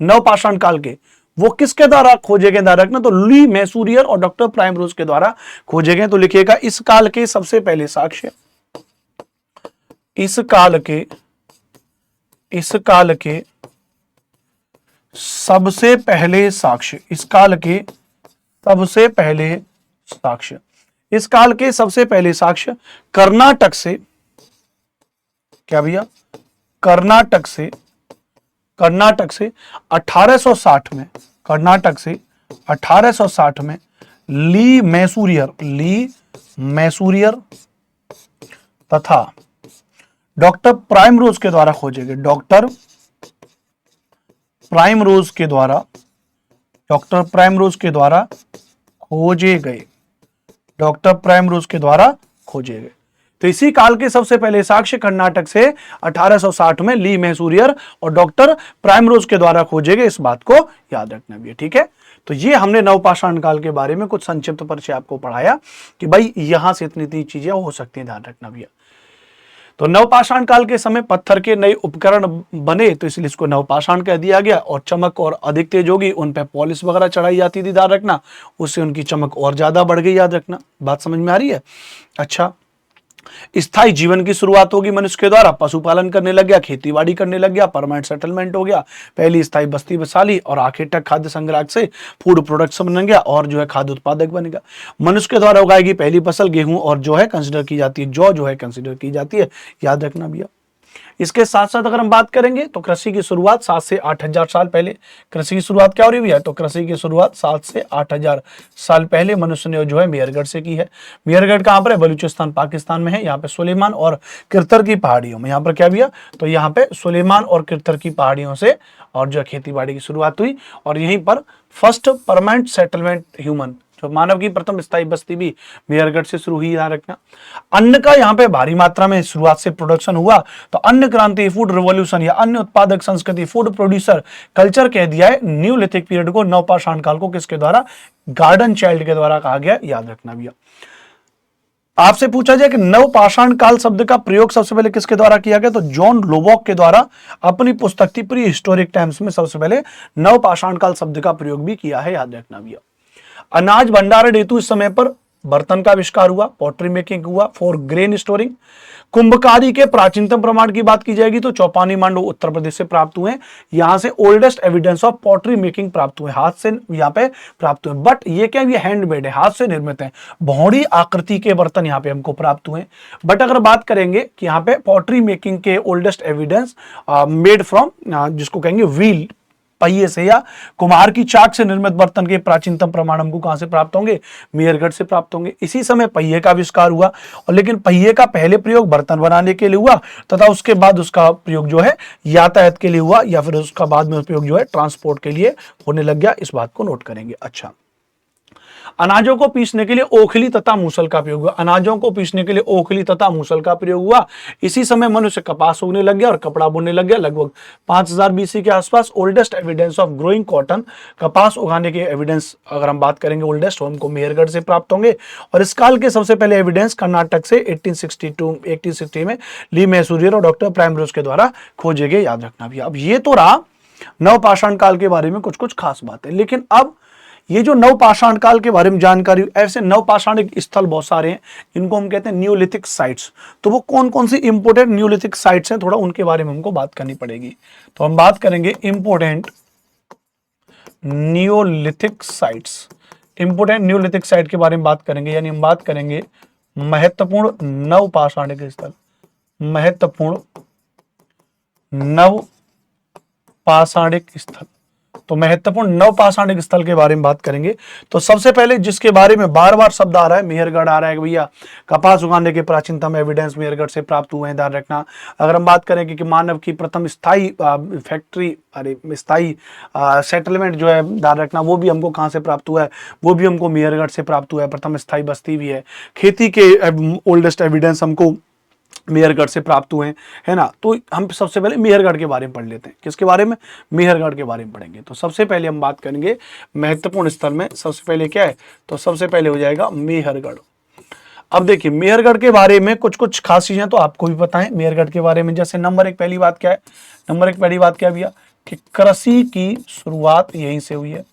नवपाषाण काल के, वो किसके द्वारा खोजे गए, ध्यान रखना, तो लुई मैसूरियर और डॉक्टर प्राइमरोज के द्वारा खोजे गए। तो लिखिएगा, इस काल के सबसे पहले साक्ष्य, इस काल के सबसे पहले साक्ष्य, इस काल के सबसे पहले साक्ष्य कर्नाटक से, क्या भैया, कर्नाटक से कर्नाटक से 1860 में, कर्नाटक से 1860 में ली मैसूरियर तथा डॉक्टर प्राइमरोज के द्वारा खोजे गए, डॉक्टर प्राइमरोज के द्वारा खोजे गए, डॉक्टर प्राइमरोज के द्वारा खोजे गए। तो इसी काल के सबसे पहले साक्ष्य कर्नाटक से 1860 में ली मैसूरियर और डॉक्टर प्राइमरोज के द्वारा खोजे गए, इस बात को याद रखना भी है। ठीक है, तो ये हमने नवपाषाण काल के बारे में कुछ संक्षिप्त परिचय आपको पढ़ाया कि भाई यहां से इतनी चीजें हो सकती हैं, ध्यान रखना भी है। तो नवपाषाण काल के समय पत्थर के नए उपकरण बने, तो इसलिए इसको नवपाषाण कह दिया गया। और चमक और अधिक तेज होगी, उन पे पॉलिश वगैरह चढ़ाई जाती थी, ध्यान रखना, उससे उनकी चमक और ज्यादा बढ़ गई, याद रखना। बात समझ में आ रही है? अच्छा, स्थायी जीवन की शुरुआत होगी मनुष्य के द्वारा, पशुपालन करने लग गया, खेतीबाड़ी करने लग गया, परमानेंट सेटलमेंट हो गया, पहली स्थायी बस्ती बसाली और आखिर तक खाद्य संग्रह से फूड प्रोडक्शन बन गया और जो है खाद्य उत्पादक बनेगा। मनुष्य के द्वारा उगाएगी पहली फसल गेहूं और जो है कंसिडर की जाती है, जौ जो है कंसिडर की जाती है, याद रखना भैया। इसके साथ साथ अगर हम बात करेंगे तो कृषि की शुरुआत 7 से 8,000 साल पहले, कृषि की शुरुआत क्या हो रही है? तो कृषि की शुरुआत 7 से 8,000 साल पहले मनुष्य ने जो है मेहरगढ़ से की है। मेहरगढ़ कहां पर है? बलूचिस्तान पाकिस्तान में है। यहाँ पे सुलेमान और किरतर की पहाड़ियों में, यहाँ पर क्या भैया? तो यहाँ पे सुलेमान और किरतर की पहाड़ियों से और जो खेती बाड़ी की शुरुआत हुई और यहीं पर फर्स्ट परमानेंट सेटलमेंट ह्यूमन, जो मानव की प्रथम स्थायी बस्ती भी मेहरगढ़ से शुरू हुई, याद रखना। अन्न का यहाँ पे भारी मात्रा में शुरुआत से प्रोडक्शन हुआ, तो अन्न क्रांति, फूड रिवॉल्यूशन या अन्न उत्पादक संस्कृति, फूड प्रोड्यूसर कल्चर कह दिया है न्यूलिथिक पीरियड को, नवपाषाण काल को किसके द्वारा? गार्डन चाइल्ड के द्वारा कहा गया, याद रखना भैया। आपसे पूछा जाए कि नवपाषाण काल शब्द का प्रयोग सबसे पहले किसके द्वारा किया गया? तो जॉन लोबॉक के द्वारा अपनी पुस्तक थी प्री हिस्टोरिक टाइम्स में सबसे पहले नवपाषाण काल शब्द का प्रयोग भी किया है, याद रखना भैया। अनाज भंडारण हेतु इस समय पर बर्तन का आविष्कार हुआ, पॉटरी मेकिंग हुआ फॉर ग्रेन स्टोरिंग। कुंभकारी के प्राचीनतम प्रमाण की बात की जाएगी तो चौपानी मांडव उत्तर प्रदेश से प्राप्त हुए, यहां से oldest evidence of pottery making प्राप्त हुए, हाथ से यहाँ पे प्राप्त हुए। बट ये क्या, ये हैंडमेड है, हाथ से निर्मित है, भौड़ी आकृति के बर्तन यहाँ पे हमको प्राप्त हुए। बट अगर बात करेंगे कि यहाँ पे पॉटरी मेकिंग के ओल्डेस्ट एविडेंस मेड फ्रॉम, जिसको कहेंगे व्हील, पहिए से या कुम्हार की चाक से निर्मित बर्तन के प्राचीनतम प्रमाण हमको कहां से प्राप्त होंगे? मेहरगढ़ से प्राप्त होंगे। इसी समय पहिए का आविष्कार हुआ, और लेकिन पहिए का पहले प्रयोग बर्तन बनाने के लिए हुआ तथा उसके बाद उसका प्रयोग जो है यातायात के लिए हुआ, या फिर उसका बाद में उपयोग जो है ट्रांसपोर्ट के लिए होने लग गया, इस बात को नोट करेंगे। अच्छा, अनाजों को पीसने के लिए ओखली तथा मूसल का प्रयोग हुआ, अनाजों को पीसने के लिए ओखली तथा मूसल का प्रयोग हुआ। इसी समय मनुष्य कपास उगने लग गया और कपड़ा बुनने लग गया, लगभग 5000 बीसी के आसपास। Oldest evidence of growing cotton, कपास उगाने के एविडेंस अगर हम बात करेंगे ओल्डेस्ट, हमको मेहरगढ़ से प्राप्त होंगे। और इस काल के सबसे पहले एविडेंस कर्नाटक से 1860 में ली मैसूरियर और डॉक्टर प्राइमरोज के द्वारा खोजे गए, याद रखना भी। अब ये तो रहा नवपाषाण काल के बारे में कुछ कुछ खास बातें, लेकिन अब ये जो नवपाषाण काल के बारे में जानकारी, ऐसे नवपाषाणिक स्थल बहुत सारे हैं, इनको हम कहते हैं न्यूलिथिक साइट्स। तो वो कौन कौन सी इंपोर्टेंट न्यूलिथिक साइट्स हैं, थोड़ा उनके बारे में हमको बात करनी पड़ेगी। तो हम बात करेंगे important Neolithic sites, important Neolithic site के बारे में बात करेंगे, यानी हम बात करेंगे महत्वपूर्ण नवपाषाणिक स्थल, महत्वपूर्ण नवपाषाणिक स्थल। तो महत्वपूर्ण नवपाषाणिक स्थल के बारे में बात करेंगे, तो सबसे पहले जिसके बारे में बार बार शब्द आ रहा है मेहरगढ़ आ रहा है भैया, कपास उगाने के प्राचीनतम एविडेंस मेहरगढ़ से प्राप्त हुए हैं, ध्यान रखना। अगर हम बात करें कि मानव की प्रथम स्थायी फैक्ट्री, स्थायी सेटलमेंट जो है, ध्यान रखना, वो भी हमको कहाँ से प्राप्त हुआ है? वो भी हमको मेहरगढ़ से प्राप्त हुआ है, प्रथम स्थायी बस्ती भी है। खेती के ओल्डेस्ट एविडेंस हमको मेहरगढ़ से प्राप्त हुए हैं, है ना। तो हम सबसे पहले मेहरगढ़ के बारे में पढ़ लेते हैं। किसके बारे में? मेहरगढ़ के बारे में पढ़ेंगे। तो सबसे पहले हम बात करेंगे महत्वपूर्ण स्थल में, सबसे पहले क्या है? तो सबसे पहले हो जाएगा मेहरगढ़। अब देखिए मेहरगढ़ के बारे में कुछ कुछ खास चीजें तो आपको भी पता है मेहरगढ़ के बारे में। जैसे नंबर एक पहली बात क्या है? नंबर एक पहली बात क्या भैया? कि कृषि की शुरुआत यहीं से हुई है।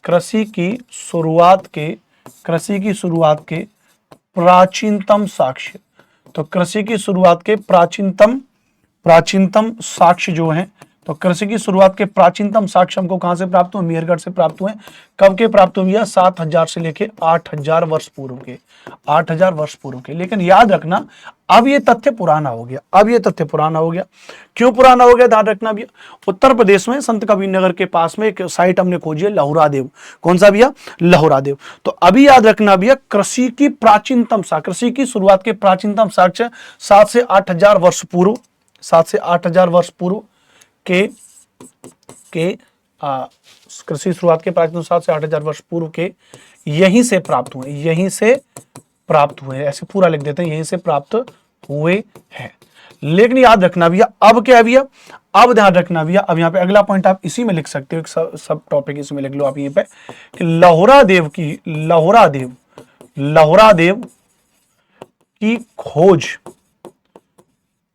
कृषि की शुरुआत के प्राचीनतम साक्ष्य, तो कृषि की शुरुआत के प्राचीनतम साक्ष्य जो हैं, तो तो कृषि की शुरुआत के प्राचीनतम साक्ष्य हमको कहां से प्राप्त हुए? मेहरगढ़ से प्राप्त हुए। कब के प्राप्त हुए भैया? 7000 से लेके 8000 वर्ष पूर्व के, 8000 वर्ष पूर्व के। लेकिन याद रखना अब ये तथ्य पुराना हो गया, अब ये तथ्य पुराना हो गया। क्यों पुराना हो गया? ध्यान रखना भैया, उत्तर प्रदेश में संत कबीरनगर के पास में एक साइट हमने खोजी है, लहुरादेव। कौन सा भैया? लहुरादेव। तो अभी याद रखना भैया, कृषि की प्राचीनतम साक्ष्य, कृषि की शुरुआत के प्राचीनतम साक्ष्य 7 से 8000 वर्ष पूर्व, 7 से 8000 वर्ष पूर्व के कृषि शुरुआत के प्राचीन 7 से 8000 वर्ष पूर्व के यहीं से प्राप्त हुए, यहीं से प्राप्त हुए, ऐसे पूरा लिख देते हैं, यहीं से प्राप्त हुए हैं। लेकिन याद रखना भैया अब क्या है भैया? अब ध्यान रखना भैया, अब यहाँ पे अगला पॉइंट आप इसी में लिख सकते हो, सब टॉपिक इसमें लिख लो आप यहीं पे कि लहुरादेव की खोज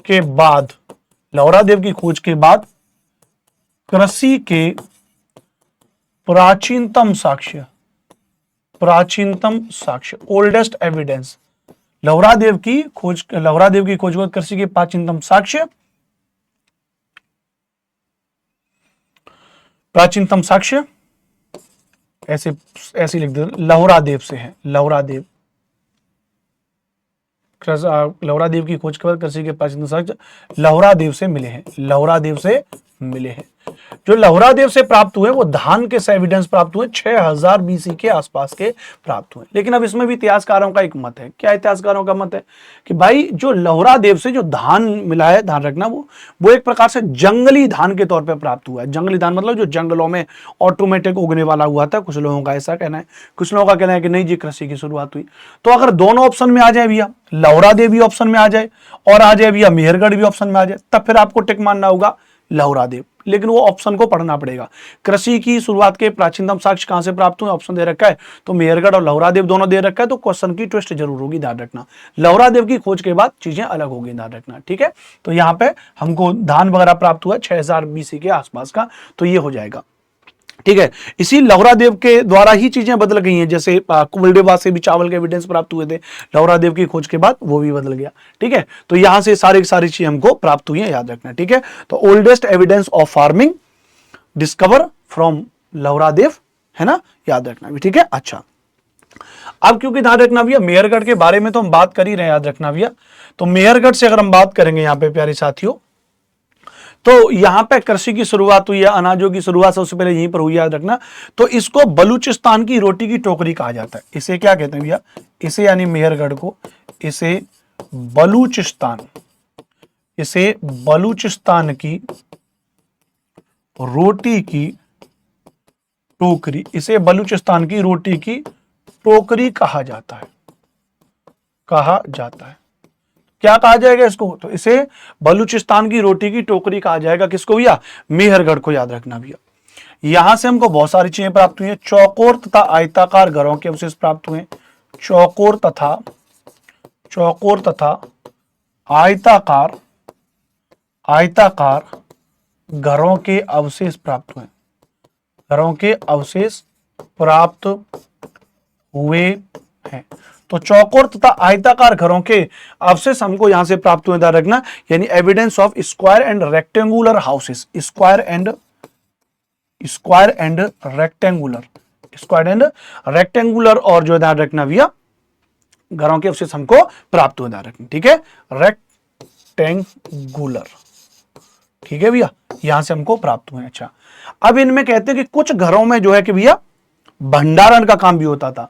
के बाद, लहुरादेव की खोज के बाद कृषि के प्राचीनतम साक्ष्य, ओल्डेस्ट एविडेंस, लहुरादेव की खोज को कृषि के प्राचीनतम साक्ष्य ऐसे लिख दो, लहुरादेव से है। लहुरादेव की खोज के बाद कृषि के प्राचीनतम साक्ष्य लहुरादेव से मिले हैं, लहुरादेव से मिले हैं। जो लहुरादेव से प्राप्त हुए वो धान के एविडेंस प्राप्त हुए 6000 बीसी के आसपास के प्राप्त हुए। लेकिन अब इसमें भी इतिहासकारों का एक मत है। क्या इतिहासकारों का मत है? कि भाई जो लहुरादेव से जो धान मिला है, ध्यान रखना, वो एक प्रकार से जंगली धान के तौर पे प्राप्त हुआ है। जंगली धान मतलब जो जंगलों में ऑटोमेटिक उगने वाला हुआ था। कुछ लोगों का ऐसा कहना है, कुछ लोगों का कहना है कि नहीं जी, कृषि की शुरुआत हुई। तो अगर दोनों ऑप्शन में आ जाए भैया, लहुरादेव भी ऑप्शन में आ जाए और आ जाए भैया मेहरगढ़ भी ऑप्शन में आ जाए, तब फिर आपको टिक मानना होगा लहुरादेव। लेकिन वो ऑप्शन को पढ़ना पड़ेगा। कृषि की शुरुआत के प्राचीनतम साक्ष्य कहां से प्राप्त हुए? ऑप्शन दे रखा है, तो मेहरगढ़ और लहुरादेव दोनों दे रखा है, तो क्वेश्चन की ट्विस्ट जरूर होगी, ध्यान रखना। लहुरादेव की खोज के बाद चीजें अलग होगी, ध्यान रखना, ठीक है। तो यहां पे हमको धान वगैरह प्राप्त हुआ 6000 बीसी के आसपास का, तो ये हो जाएगा, ठीक है। इसी लहुरादेव के द्वारा ही चीजें बदल गई हैं। जैसे कुलडेबा से भी चावल के एविडेंस प्राप्त हुए थे, लहुरादेव की खोज के बाद वो भी बदल गया, ठीक है। तो यहां से सारी चीजें हमको प्राप्त हुई हैं, याद रखना, ठीक है। तो oldest evidence of farming discover from Lahuradev, है ना, याद रखना भी, ठीक है। अच्छा, अब क्योंकि ध्यान रखना भैया मेहरगढ़ के बारे में तो हम बात कर ही रहे हैं, याद रखना भैया। तो मेहरगढ़ से अगर हम बात करेंगे यहाँ पे प्यारे साथियों, तो यहां पे कृषि की शुरुआत हुई है, अनाजों की शुरुआत सबसे पहले यहीं पर हुई, याद रखना। तो इसको बलूचिस्तान की रोटी की टोकरी कहा जाता है। इसे क्या कहते हैं भैया? इसे यानी मेहरगढ़ को, इसे बलूचिस्तान की रोटी की टोकरी, इसे बलूचिस्तान की रोटी की टोकरी कहा जाता है, क्या कहा जाएगा इसको? तो इसे बलूचिस्तान की रोटी की टोकरी कहा जाएगा। किसको भैया? मेहरगढ़ को, याद रखना भैया। यहां से हमको बहुत सारी चीजें प्राप्त हुई हैं। चौकोर तथा आयताकार घरों के अवशेष प्राप्त हुए, चौकोर तथा आयताकार घरों के अवशेष प्राप्त हुए हैं। तो चौकोर तथा आयताकार घरों के अवशेष हमको यहां से प्राप्त हुए, ध्यान रखना, यानी evidence of square and rectangular houses, square and rectangular, और जो ध्यान रखना भैया घरों के अवशेष हमको प्राप्त हुए, ध्यान रखना, ठीक है, रेक्टेंगुलर, ठीक है भैया, यहां से हमको प्राप्त हुए। अच्छा, अब इनमें कहते हैं कि कुछ घरों में जो है कि भैया भंडारण का काम भी होता था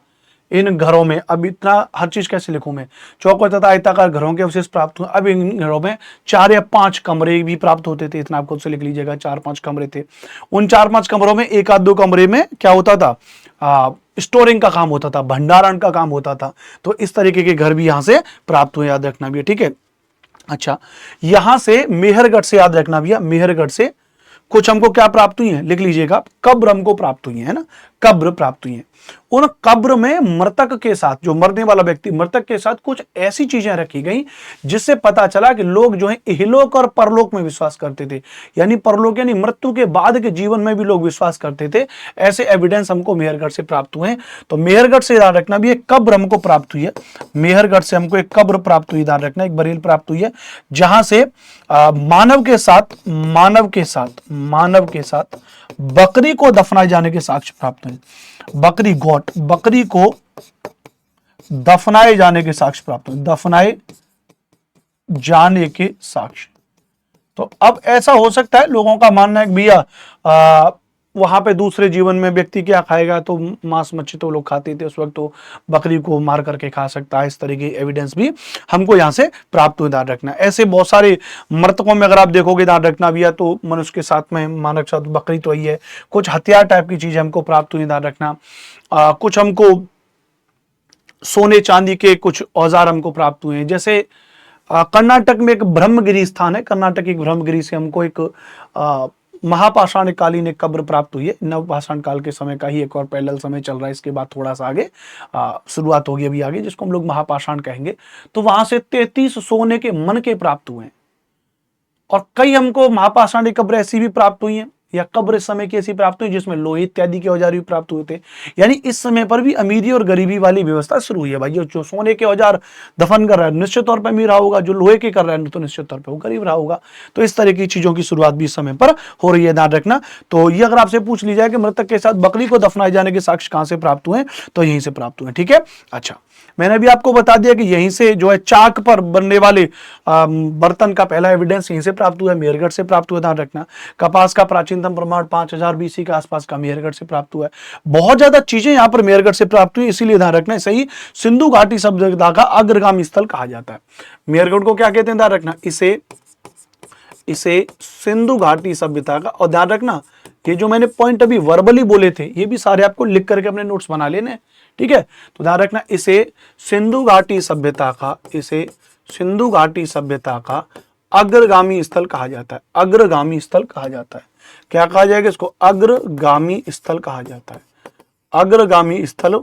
इन घरों में। अब इतना हर चीज कैसे लिखूं मैं? चौकोर तथा आयताकार घरों के अवशेष प्राप्त हुए। अब इन घरों में 4 या 5 कमरे भी प्राप्त होते थे, इतना आप खुद से लिख लीजिएगा, 4-5 कमरे थे। उन 4-5 कमरों में 1-2 कमरे में क्या होता था? स्टोरिंग का काम होता था, भंडारण का काम होता था। तो इस तरीके के घर भी यहां से प्राप्त हुए, याद रखना भी, ठीक है। अच्छा, यहां से मेहरगढ़ से, याद रखना भैया, मेहरगढ़ से कुछ हमको क्या प्राप्त हुई है? लिख लीजिएगा, कब्र हमको प्राप्त हुई है ना, कब्र प्राप्त हुई है। उन कब्र में मृतक के साथ, जो मरने वाला व्यक्ति मृतक के साथ कुछ ऐसी चीजें रखी गई जिससे पता चला कि लोग जो है इहलोक और परलोक में विश्वास करते थे, यानी परलोक यानी मृत्यु के बाद के जीवन में भी लोग विश्वास करते थे। ऐसे एविडेंस हमको मेहरगढ़ से प्राप्त हुए। तो मेहरगढ़ से याद रखना भी एक कब्र हमको प्राप्त हुई है, मेहरगढ़ से हमको एक कब्र प्राप्त हुई, याद रखना एक बरील प्राप्त हुई है, जहां से मानव के साथ बकरी को दफनाए जाने के साक्ष्य प्राप्त हुए। बकरी को दफनाए जाने के साक्ष्य प्राप्त हुए, दफनाए जाने के साक्ष्य। तो अब ऐसा हो सकता है, लोगों का मानना है कि भैया वहां पे दूसरे जीवन में व्यक्ति क्या खाएगा, तो मांस मच्छी तो लोग खाते थे उस वक्त, तो बकरी को मार करके खा सकता है। इस तरह की एविडेंस भी हमको यहाँ से प्राप्त हुए, याद रखना। ऐसे बहुत सारे मृतकों में अगर आप देखोगे, याद रखना भैया, तो मनुष्य के साथ में मानव के साथ बकरी तो ही है। कुछ हथियार टाइप की चीजें हमको प्राप्त हुई, याद रखना। कुछ हमको सोने चांदी के कुछ औजार हमको प्राप्त हुए हैं। जैसे कर्नाटक में एक ब्रह्मगिरी स्थान है, कर्नाटक एक ब्रह्मगिरी से हमको एक महापाषाण कालीन एक कब्र प्राप्त हुई है। नवपाषाण काल के समय का ही एक और पैरेलल समय चल रहा है, इसके बाद थोड़ा सा आगे शुरुआत होगी अभी आगे, जिसको हम लोग महापाषाण कहेंगे। तो वहां से 33 सोने के मन के प्राप्त हुए हैं। और कई हमको महापाषाण की कब्र ऐसी भी प्राप्त हुई है, या कब्र समय की ऐसी प्राप्त हुई जिसमें लोहे इत्यादि के औजार भी प्राप्त हुए थे। यानी इस समय पर भी अमीरी और गरीबी वाली व्यवस्था शुरू हुई है। भाई जो सोने के औजार दफन कर रहा है निश्चित तौर पर अमीर रहा होगा, जो लोहे के कर रहा है तो निश्चित तौर पर वो गरीब रहा होगा। तो इस तरह की चीजों की शुरुआत भी इस समय पर हो रही है, ध्यान रखना। तो ये अगर आपसे पूछ ली जाए कि मृतक के साथ बकरी को दफनाए जाने के साक्ष्य कहां से प्राप्त हुए, तो यहीं से प्राप्त हुए। ठीक है, अच्छा, मैंने भी आपको बता दिया कि यहीं से जो है चाक पर बनने वाले बर्तन का पहला एविडेंस यहीं से प्राप्त हुआ है, मेहरगढ़ से प्राप्त हुआ, ध्यान रखना। कपास का प्राचीनतम प्रमाण 5000 बीसी के आसपास का मेहरगढ़ से प्राप्त हुआ है। बहुत ज्यादा चीजें यहां पर मेहरगढ़ से प्राप्त हुई, इसीलिए ध्यान रखना। सही, सिंधु घाटी सभ्यता का अग्रगामी स्थल कहा जाता है। मेहरगढ़ को क्या कहते हैं, ध्यान रखना, इसे सिंधु घाटी सभ्यता का। और ध्यान रखना, ये जो मैंने पॉइंट अभी वर्बली बोले थे, ये भी सारे आपको लिख करके अपने नोट्स बना लेने। ठीक है, तो ध्यान रखना, इसे सिंधु घाटी सभ्यता का अग्रगामी स्थल कहा जाता है। अग्रगामी स्थल कहा जाता है। क्या कहा जाएगा इसको? अग्रगामी स्थल कहा जाता है। अग्रगामी स्थल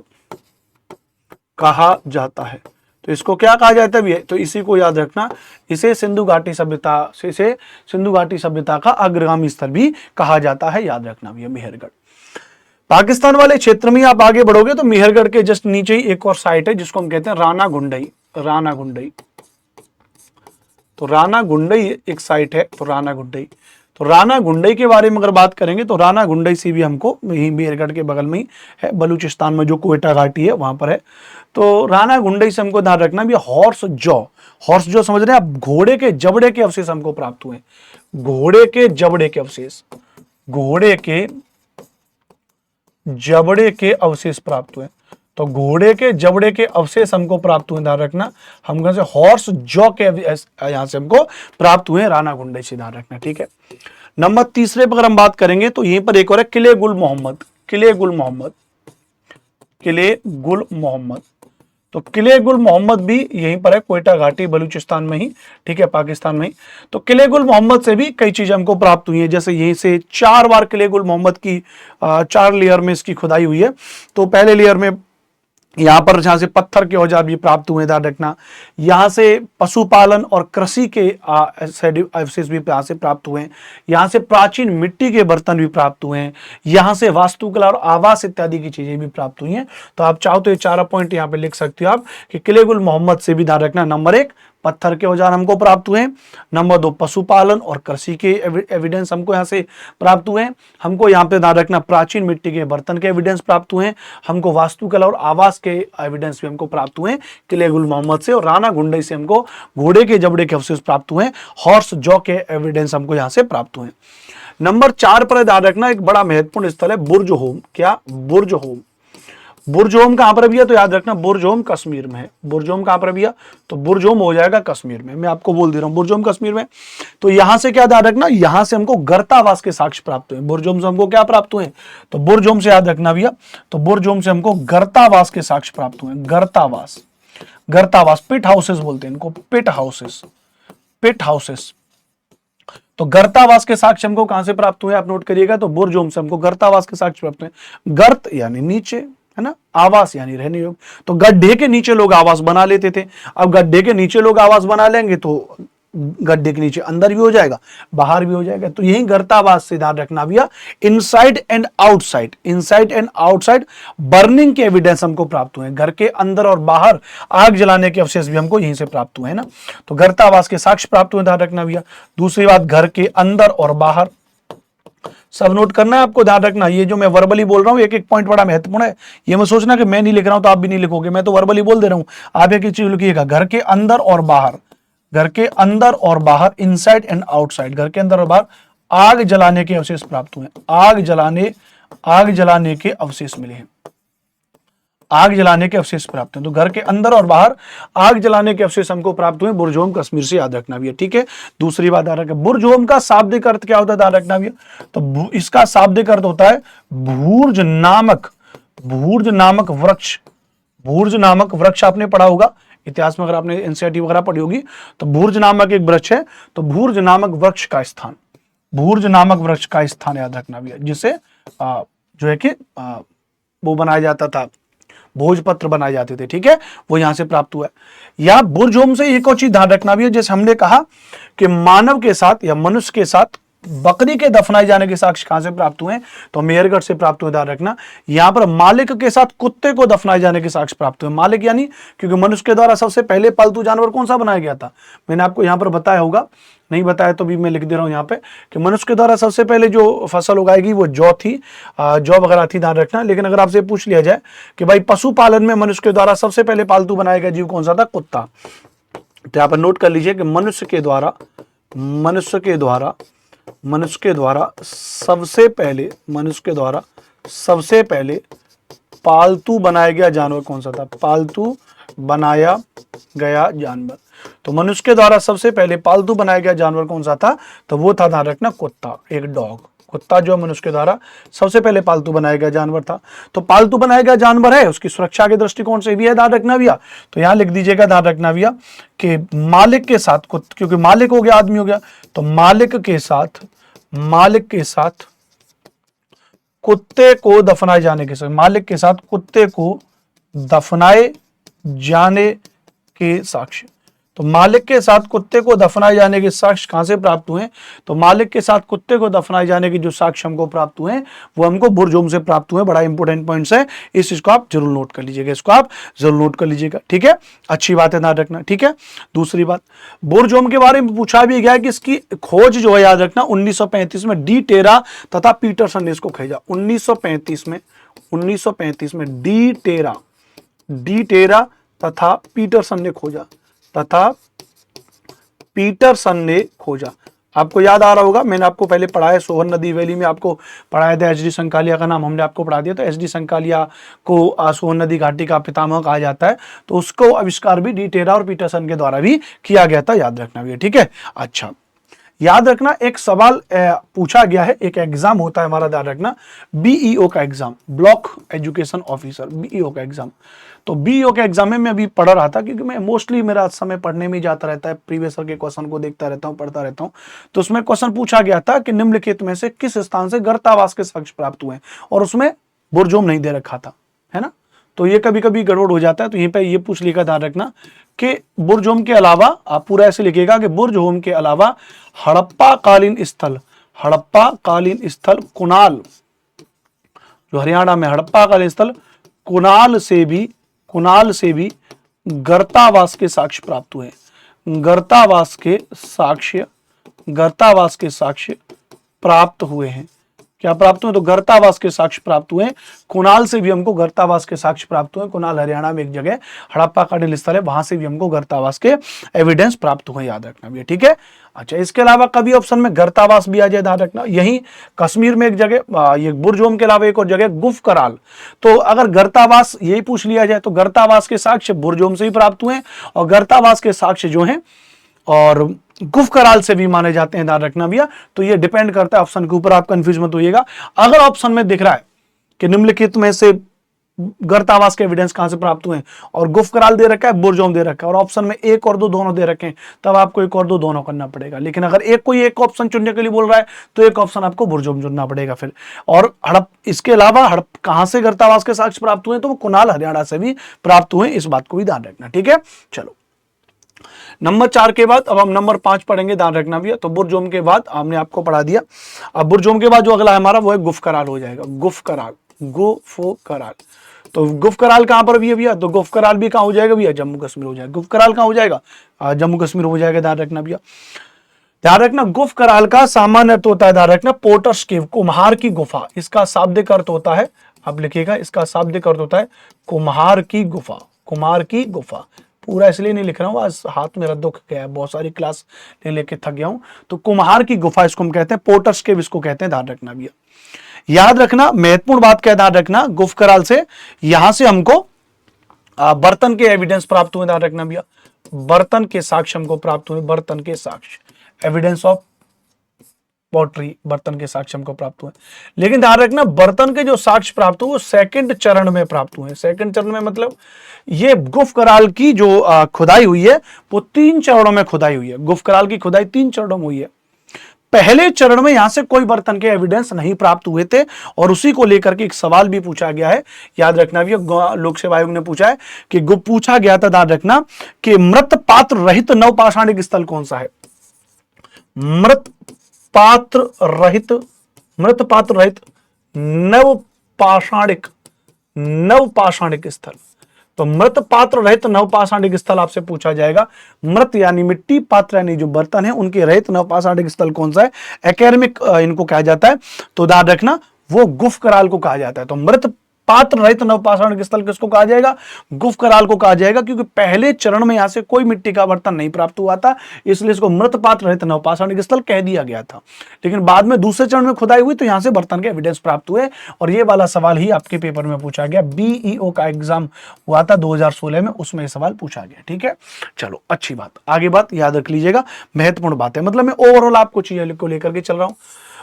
कहा जाता है। तो इसको क्या कहा जाता है? तो इसी को याद रखना, इसे सिंधु घाटी सभ्यता का अग्रगामी स्थल भी कहा जाता है, याद रखना भैया मेहरगढ़। पाकिस्तान वाले क्षेत्र में आप आगे बढ़ोगे तो मेहरगढ़ के जस्ट नीचे ही एक और साइट है जिसको हम कहते हैं राना गुंडई। तो राना गुंडई एक साइट है, तो राना गुंडई के बारे में अगर बात करेंगे तो राना गुंडई से भी हमको यही मेहरगढ़ के बगल में ही है, बलूचिस्तान में जो कोयटा घाटी है वहां पर है। तो राना गुंडई से हमको ध्यान रखना भी हॉर्स जॉ समझ रहे हैं आप, घोड़े के जबड़े के अवशेष हमको प्राप्त हुए। घोड़े के जबड़े के अवशेष प्राप्त हुए। तो घोड़े के जबड़े के अवशेष हमको प्राप्त हुए, ध्यान रखना। हम कहां से? हॉर्स जॉ के यहां से हमको प्राप्त हुए, राना गुंडई से, ध्यान रखना। ठीक है, नंबर तीसरे पर अगर हम बात करेंगे तो यहीं पर एक और है किले गुल मोहम्मद। तो किले गुल मोहम्मद भी यहीं पर है, कोयटा घाटी बलूचिस्तान में ही, ठीक है, पाकिस्तान में ही। तो किले गुल मोहम्मद से भी कई चीजें हमको प्राप्त हुई है। जैसे यहीं से 4 बार किले गुल मोहम्मद की 4 लेयर में इसकी खुदाई हुई है। तो पहले लेयर में यहां पर जहां से पत्थर के औजार भी प्राप्त हुए, ध्यान रखना। यहां से पशुपालन और कृषि के अवशेष भी यहां से प्राप्त हुए हैं। यहां से प्राचीन मिट्टी के बर्तन भी प्राप्त हुए हैं। यहां से वास्तुकला और आवास इत्यादि की चीजें भी प्राप्त हुई हैं। तो आप चाहो तो ये 4 पॉइंट यहां पे लिख सकते हो आप कि किले गुल मोहम्मद से भी ध्यान रखना। नंबर 1 पत्थर के औजार हमको प्राप्त हुए। नंबर 2 पशुपालन और कृषि के एविडेंस हमको यहाँ से प्राप्त हुए। हमको यहाँ पे ध्यान रखना प्राचीन मिट्टी के बर्तन के एविडेंस प्राप्त हुए। हमको वास्तुकला और आवास के एविडेंस भी हमको प्राप्त हुए किले गुल मोहम्मद से। और राना गुंडई से हमको घोड़े के जबड़े के अवशेष प्राप्त हुए, हॉर्स जॉ के एविडेंस हमको यहाँ से प्राप्त हुए। नंबर 4 पर ध्यान रखना एक बड़ा महत्वपूर्ण स्थल है बुर्ज होम। क्या? बुर्ज होम। बुर्ज होम कहां पर भैया? तो याद रखना बुर्ज होम कश्मीर में है। बुर्ज होम कहां पर भैया? तो बुर्ज होम हो जाएगा कश्मीर में। मैं आपको बोल दे रहा हूं बुर्ज होम कश्मीर में। तो यहां से क्या ध्यान रखना, यहां से हमको गर्तावास के साक्ष्य प्राप्त हुए। बुर्ज होम से हमको क्या प्राप्त हुए? तो बुर्ज होम से याद रखना भैया, तो बुर्ज होम से हमको गर्तावास के साक्ष्य प्राप्त हुए। गर्तावास पिट हाउसेस बोलते हैं इनको, पिट हाउसेस। तो गर्तावास के साक्ष्य हमको कहां से प्राप्त हुए आप नोट करिएगा। तो बुर्ज होम से हमको गर्तावास के साक्ष्य प्राप्त हुए। गर्त यानी नीचे, है ना, आवास यानी रहने योग्य। तो गड्ढे के नीचे लोग आवास बना लेते थे, अब गड्ढे के नीचे लोग आवास बना लेंगे तो गड्ढे के नीचे अंदर भी हो जाएगा, बाहर भी हो जाएगा। तो यही गर्तावास से ध्यान रखना भैया, inside and outside, inside and outside burning के एविडेंस हमको प्राप्त हुए। घर के अंदर और बाहर आग जलाने के अवशेष भी हमको यहीं से प्राप्त हुए, है ना। तो गर्तावास के साक्ष्य प्राप्त हुए, ध्यान रखना भैया। दूसरी बात, घर के अंदर और बाहर, सब नोट करना है आपको, ध्यान रखना। ये जो मैं वर्बली बोल रहा हूं, एक एक पॉइंट बड़ा महत्वपूर्ण है। ये मैं सोचना कि मैं नहीं लिख रहा हूं तो आप भी नहीं लिखोगे, मैं तो वर्बली बोल दे रहा हूं, आप एक चीज लिखिएगा। घर के अंदर और बाहर, घर के अंदर और बाहर, इनसाइड एंड आउटसाइड, घर के अंदर और बाहर आग जलाने के अवशेष प्राप्त हुए। आग जलाने के अवशेष मिले हैं, आग जलाने के अवशेष प्राप्त हैं। तो घर के अंदर और बाहर आग जलाने के अवशेष हमको प्राप्त हुए बुर्जोम कश्मीर से, याद रखना भी है, ठीक है। दूसरी बात याद रखना, बुर्जोम का शाब्दिक अर्थ क्या होता है, ध्यान रखना भी है। तो इसका शाब्दिक अर्थ होता है भूर्ज नामक वृक्ष। भूर्ज नामक वृक्ष आपने पढ़ा होगा इतिहास में, अगर आपने एनसीईआरटी वगैरह पढ़ी होगी तो भूर्ज नामक एक वृक्ष है। तो भूर्ज नामक वृक्ष का स्थान, भूर्ज नामक वृक्ष का स्थान याद रखना भी है, जिसे जो है कि वो बनाया जाता था, भोजपत्र बनाए जाते थे, ठीक है, वो यहां से प्राप्त हुआ है। या बुर्जोम से एक और चीज ध्यान रखना भी है, जैसे हमने कहा कि मानव के साथ या मनुष्य के साथ बकरी के दफनाए जाने के साक्ष्य कहां से प्राप्त हुए, तो मेहरगढ़ से प्राप्त हुए, ध्यान रखना। यहां पर मालिक के साथ कुत्ते को दफनाए जाने के साक्ष्य प्राप्त हुए। मालिक यानी, क्योंकि मनुष्य के द्वारा सबसे पहले पालतू जानवर कौन सा बनाया गया था, मैंने आपको यहां पर बताया होगा, नहीं बताया तो भी मैं लिख दे रहा हूं यहां पे, कि मनुष्य के द्वारा सबसे पहले जो फसल उगाएगी वो जौ थी, जौ वगैरह थी, ध्यान रखना। लेकिन अगर आपसे पूछ लिया जाए कि भाई पशुपालन में मनुष्य के द्वारा सबसे पहले पालतू बनाया गया जीव कौन सा था, कुत्ता, तो यहां पर नोट कर लीजिए कि मनुष्य के द्वारा सबसे पहले पालतू बनाया गया जानवर कौन सा था, पालतू बनाया गया जानवर। तो मनुष्य के द्वारा सबसे पहले पालतू बनाया गया जानवर कौन सा था, तो वो था, ध्यान रखना, कुत्ता, एक डॉग। कुत्ता जो मनुष्य के द्वारा सबसे पहले पालतू बनाया गया जानवर था। तो पालतू बनाया गया जानवर है, उसकी सुरक्षा के दृष्टिकोण से भी है, ध्यान रखना भैया। तो यहां लिख दीजिएगा, ध्यान रखना भैया, कि मालिक के साथ, क्योंकि मालिक हो गया, आदमी हो गया, तो मालिक के साथ कुत्ते को दफनाए जाने के, मालिक के साथ कुत्ते को दफनाए जाने के साक्ष्य। तो मालिक के साथ कुत्ते को दफनाए जाने के साक्ष्य कहां से प्राप्त हुए, तो मालिक के साथ कुत्ते को दफनाए जाने के जो साक्ष्य हमको प्राप्त हुए वो हमको बुर्जोम से प्राप्त हुए। बड़ा इंपॉर्टेंट पॉइंट्स है, इसको आप जरूर नोट कर लीजिएगा, इसको आप जरूर नोट कर लीजिएगा, ठीक है, अच्छी बात है, ध्यान रखना, ठीक है। दूसरी बात, बुर्जोम के बारे में पूछा भी गया कि इसकी खोज जो है, याद रखना, 1935 में डी टेरा तथा पीटरसन ने इसको खोजा। 1935 में डी टेरा तथा पीटरसन ने खोजा, आपको याद आ रहा होगा, मैंने आपको पहले पढ़ाया, सोहन नदी वैली में आपको पढ़ाया था, एच डी संकालिया का नाम हमने आपको पढ़ा दिया। तो एच डी संकालिया को सोहन नदी घाटी का पितामह कहा जाता है, तो उसको आविष्कार भी डी टेरा और पीटरसन के द्वारा भी किया गया था, याद रखना भी, ठीक है। अच्छा, याद रखना, एक सवाल पूछा गया है, एक एग्जाम होता है हमारा, ध्यान रखना, बीईओ का exam, block education officer, BEO का एग्जाम। तो बीईओ के एग्जाम में मैं अभी पढ़ रहा था, क्योंकि मैं मोस्टली मेरा समय पढ़ने में जाता रहता है, प्रीवियस ईयर के क्वेश्चन को देखता रहता हूं, पढ़ता रहता हूं। तो उसमें क्वेश्चन पूछा गया था कि निम्नलिखित में से किस स्थान से गर्तावास के साक्ष्य प्राप्त हुए, और उसमें बुर्जोम नहीं दे रखा था, है ना। तो ये कभी कभी गड़बड़ हो जाता है, तो यहीं पे ये पूछ लिखा, ध्यान रखना, कि बुर्जोम के अलावा, आप पूरा ऐसे लिखिएगा कि बुर्जोम के अलावा हड़प्पा कालीन स्थल कुणाल, जो हरियाणा में हड़प्पा कालीन स्थल कुणाल से भी गर्तावास के साक्ष्य प्राप्त हुए। गर्तावास के साक्ष्य प्राप्त हुए हैं। क्या प्राप्त हुए, तो गर्तावास के साक्ष्य प्राप्त हुए। कुणाल से भी हमको गर्तावास के साक्ष्य प्राप्त हुए। कुणाल हरियाणा में एक जगह हड़प्पा कालीन स्थल है, वहां से भी हमको गर्तावास के एविडेंस प्राप्त हुए, याद रखना भी, ठीक है। अच्छा, इसके अलावा कभी ऑप्शन में गर्तावास भी आ जाए, ध्यान रखना, यही कश्मीर में एक जगह, ये बुर्जोम के अलावा एक और जगह गुफ कराल। तो अगर गर्तावास यही पूछ लिया जाए तो गर्तावास के साक्ष्य बुर्जोम से ही प्राप्त हुए, और गर्तावास के साक्ष्य जो हैं और गुफ कराल से भी माने जाते हैं, ध्यान रखना भैया। तो ये डिपेंड करता है ऑप्शन के ऊपर, आप कंफ्यूज मत होइएगा। अगर ऑप्शन में दिख रहा है कि निम्नलिखित में से गर्तावास के एविडेंस कहां से प्राप्त हुए हैं, और गुफ कराल दे रखा है, बुरजोम दे रखा है, और ऑप्शन में एक और दो दोनों दे रखे हैं, तब आपको एक और दो दोनों करना पड़ेगा। लेकिन अगर कोई एक ऑप्शन चुनने के लिए बोल रहा है तो एक ऑप्शन आपको बुरजोम चुनना पड़ेगा फिर। और हड़प, इसके अलावा हड़प कहां से गर्तावास के साक्ष्य प्राप्त हुए, तो वो कुणाल हरियाणा से भी प्राप्त हुए, इस बात को भी ध्यान रखना। ठीक है, चलो नंबर 4 के बाद अब हम नंबर 5 पढ़ेंगे, ध्यान रखना भैया। तो बुरजोम के बाद हमने आपको पढ़ा दिया। अब बुरजोम के बाद जो अगला है हमारा वो है गुफ कराल हो जाएगा। गुफ कराल, गुफ कराल। तो गुफ कराल कहां पर भी है भैया, तो गुफ कराल भी कहां हो जाएगा भैया, जम्मू कश्मीर हो जाएगा। गुफ कराल कहां हो जाएगा, जम्मू कश्मीर हो जाएगा, ध्यान रखना भैया। ध्यान रखना गुफ कराल का सामान्य अर्थ होता है, ध्यान रखना, पोटर्स केव, कुम्हार की गुफा। इसका शाब्दिक अर्थ होता है, आप लिखिएगा, इसका शाब्दिक अर्थ होता है कुम्हार की गुफा। कुम्हार की गुफा पूरा इसलिए नहीं लिख रहा हूं, आज हाथ मेरा दुख गया है, बहुत सारी क्लास ले लेके थक गया हूं। तो कुम्हार की गुफा इसको हम कहते हैं, पोटर्स केव इसको कहते हैं, ध्यान रखना भैया। याद रखना, महत्वपूर्ण बात क्या ध्यान रखना, गुफ कराल से यहां से हमको बर्तन के एविडेंस प्राप्त हुए, ध्यान रखना भैया। बर्तन के साक्ष्य हमको प्राप्त हुए, बर्तन के साक्ष्य, एविडेंस ऑफ पॉटरी, बर्तन के साक्ष्य हमको प्राप्त हुए। लेकिन ध्यान रखना, बर्तन के जो साक्ष्य प्राप्त हुए वो सेकंड चरण में प्राप्त हुए। सेकंड चरण में मतलब ये गुफ कराल की जो खुदाई हुई है वो 3 चरणों में खुदाई हुई है। गुफ कराल की खुदाई 3 चरणों में हुई है। पहले चरण में यहां से कोई बर्तन के एविडेंस नहीं प्राप्त हुए थे, और उसी को लेकर के एक सवाल भी पूछा गया है, याद रखना भी, लोक सेवा आयोग ने पूछा है कि पूछा गया था, ध्यान रखना, कि मृत पात्र रहित नवपाषाणिक स्थल कौन सा है। मृत पात्र रहित, मृत पात्र रहित नवपाषाणिक, नवपाषाणिक स्थल। तो मृत पात्र रहित नवपाषाणिक स्थल आपसे पूछा जाएगा। मृत यानी मिट्टी, पात्र यानी जो बर्तन है, उनके रहित नवपाषाणिक स्थल कौन सा है, एकेडमिक इनको कहा जाता है। तो ध्यान रखना वो गुफ कराल को कहा जाता है। तो मृत पात्र रहित नवपाषाणिक स्थल किसको कहा जाएगा, गुफ कराल को कहा जाएगा, क्योंकि पहले चरण में यहां से कोई मिट्टी का बर्तन नहीं प्राप्त हुआ था, इसलिए इसको मृत पात्र रहित नवपाषाणिक स्थल कह दिया गया था। लेकिन बाद में दूसरे चरण में खुदाई हुई तो यहां से बर्तन के एविडेंस प्राप्त हुए, और ये वाला सवाल ही आपके पेपर में पूछा गया। बीईओ का एग्जाम हुआ था 2016 में, उसमें सवाल पूछा गया। ठीक है, चलो अच्छी बात, आगे बात याद रख लीजिएगा, महत्वपूर्ण बात है, मतलब मैं ओवरऑल आपको चीजें को लेकर के चल रहा हूं।